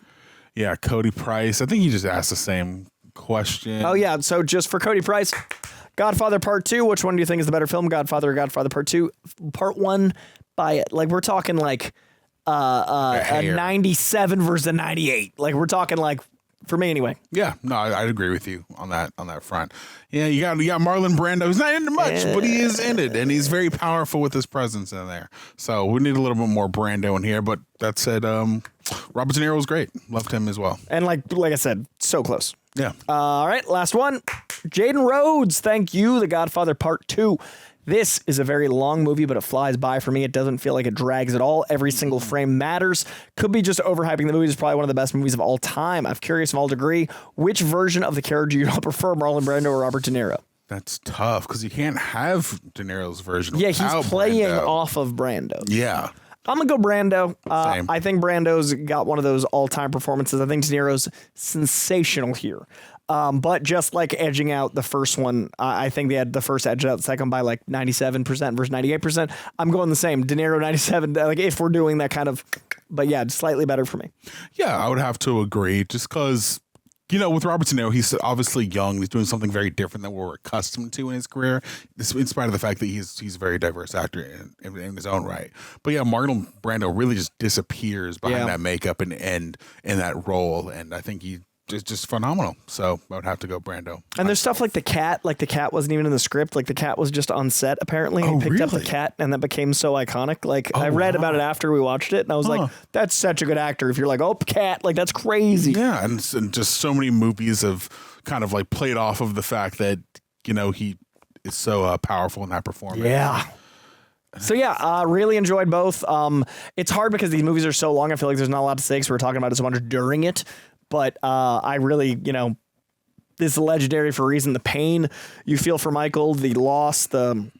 A: Yeah, Cody Price. I think he just asked the same question.
B: Oh, yeah. So just for Cody Price, Godfather Part 2, which one do you think is the better film? Godfather or Godfather Part 2? Part 1 by, like, we're talking like a 97 versus a 98. Like, we're talking like, for me anyway.
A: Yeah, no, I'd agree with you on that front. Yeah, you got Marlon Brando. He's not into much, but he is in it, and he's very powerful with his presence in there. So we need a little bit more Brando in here. But that said, Robert De Niro was great. Loved him as well.
B: And like I said, so close.
A: Yeah.
B: All right, last one. Jaden Rhodes, thank you. The Godfather Part II. This is a very long movie, but it flies by for me. It doesn't feel like it drags at all. Every single frame matters. Could be just overhyping the movie. It's probably one of the best movies of all time. I'm curious, I'll agree. Which version of the character do you prefer, Marlon Brando or Robert De Niro?
A: That's tough because you can't have De Niro's version.
B: Yeah, he's playing
A: Brando.
B: off of Brando.
A: Yeah.
B: I'm going to go Brando. I think Brando's got one of those all-time performances. I think De Niro's sensational here. But just like edging out the first one, I think they had the first edge out the second by like 97% versus 98%. I'm going the same. De Niro 97, like if we're doing that kind of, but yeah, slightly better for me.
A: Yeah, I would have to agree just because, you know, with Robert De Niro, he's obviously young. He's doing something very different than we're accustomed to in his career, in spite of the fact that he's a very diverse actor in his own right. But yeah, Marlon Brando really just disappears behind that makeup and in that role. And I think he just phenomenal. So I would have to go Brando.
B: And there's stuff like the cat wasn't even in the script. Like the cat was just on set apparently. He picked up the cat and that became so iconic. Like I read about it after we watched it and I was like, that's such a good actor. If you're like, oh, cat, like that's crazy.
A: Yeah. And just so many movies have kind of like played off of the fact that, you know, he is so powerful in that performance.
B: Yeah. So yeah, really enjoyed both. It's hard because these movies are so long. I feel like there's not a lot to say because we're talking about it so much during it. But I really, you know, this is legendary for a reason. The pain you feel for Michael, the loss, the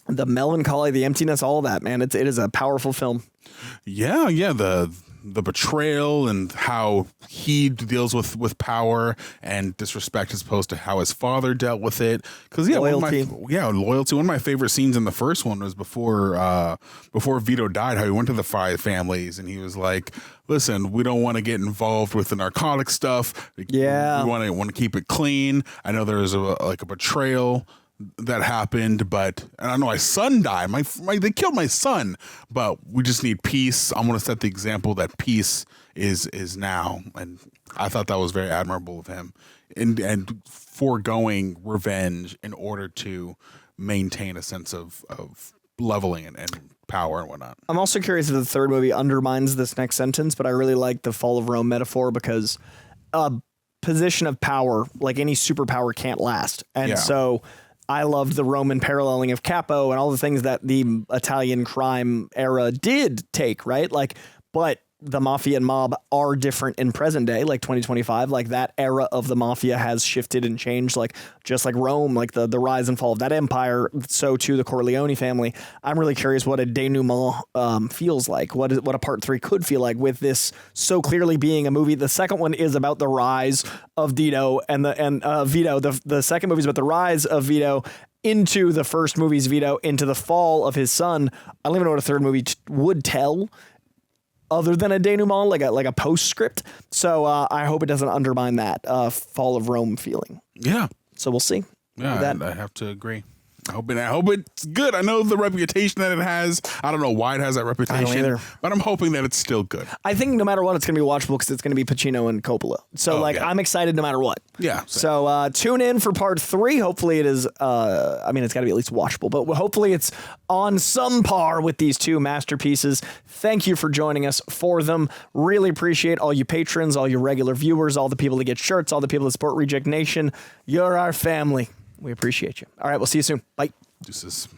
B: melancholy, the emptiness, all of that, man. It is a powerful film.
A: Yeah, the betrayal and how he deals with power and disrespect as opposed to how his father dealt with it. Because loyalty. One of my favorite scenes in the first one was before Vito died. How he went to the five families and he was like, "Listen, we don't want to get involved with the narcotic stuff.
B: Yeah,
A: we want to keep it clean. I know there was a betrayal that happened, but and I know my son died. They killed my son, but we just need peace. I'm going to set the example that peace is now." And I thought that was very admirable of him, and foregoing revenge in order to maintain a sense of leveling and power and whatnot.
B: I'm also curious if the third movie undermines this next sentence, but I really like the fall of Rome metaphor because a position of power, like any superpower, can't last, and so I loved the Roman paralleling of Capo and all the things that the Italian crime era did take, right? Like, but the mafia and mob are different in present day, like 2025. Like that era of the mafia has shifted and changed, like just like Rome, like the rise and fall of that empire. So too the Corleone family. I'm really curious what a denouement feels like. What a part 3 could feel like with this so clearly being a movie. The second one is about the rise of Vito Vito. The second movie is about the rise of Vito into the first movie's Vito, into the fall of his son. I don't even know what a third movie would tell, other than a denouement, like a postscript. So I hope it doesn't undermine that fall of Rome feeling.
A: Yeah.
B: So we'll see.
A: Yeah, I have to agree. I hope it's good. I know the reputation that it has. I don't know why it has that reputation,
B: I don't either.
A: But I'm hoping that it's still good.
B: I think no matter what, it's going to be watchable because it's going to be Pacino and Coppola. So I'm excited no matter what.
A: Yeah.
B: So tune in for part 3. Hopefully it is, I mean, it's got to be at least watchable, but hopefully it's on some par with these two masterpieces. Thank you for joining us for them. Really appreciate all you patrons, all you regular viewers, all the people that get shirts, all the people that support Reject Nation. You're our family. We appreciate you. All right, we'll see you soon. Bye.
A: Deuces.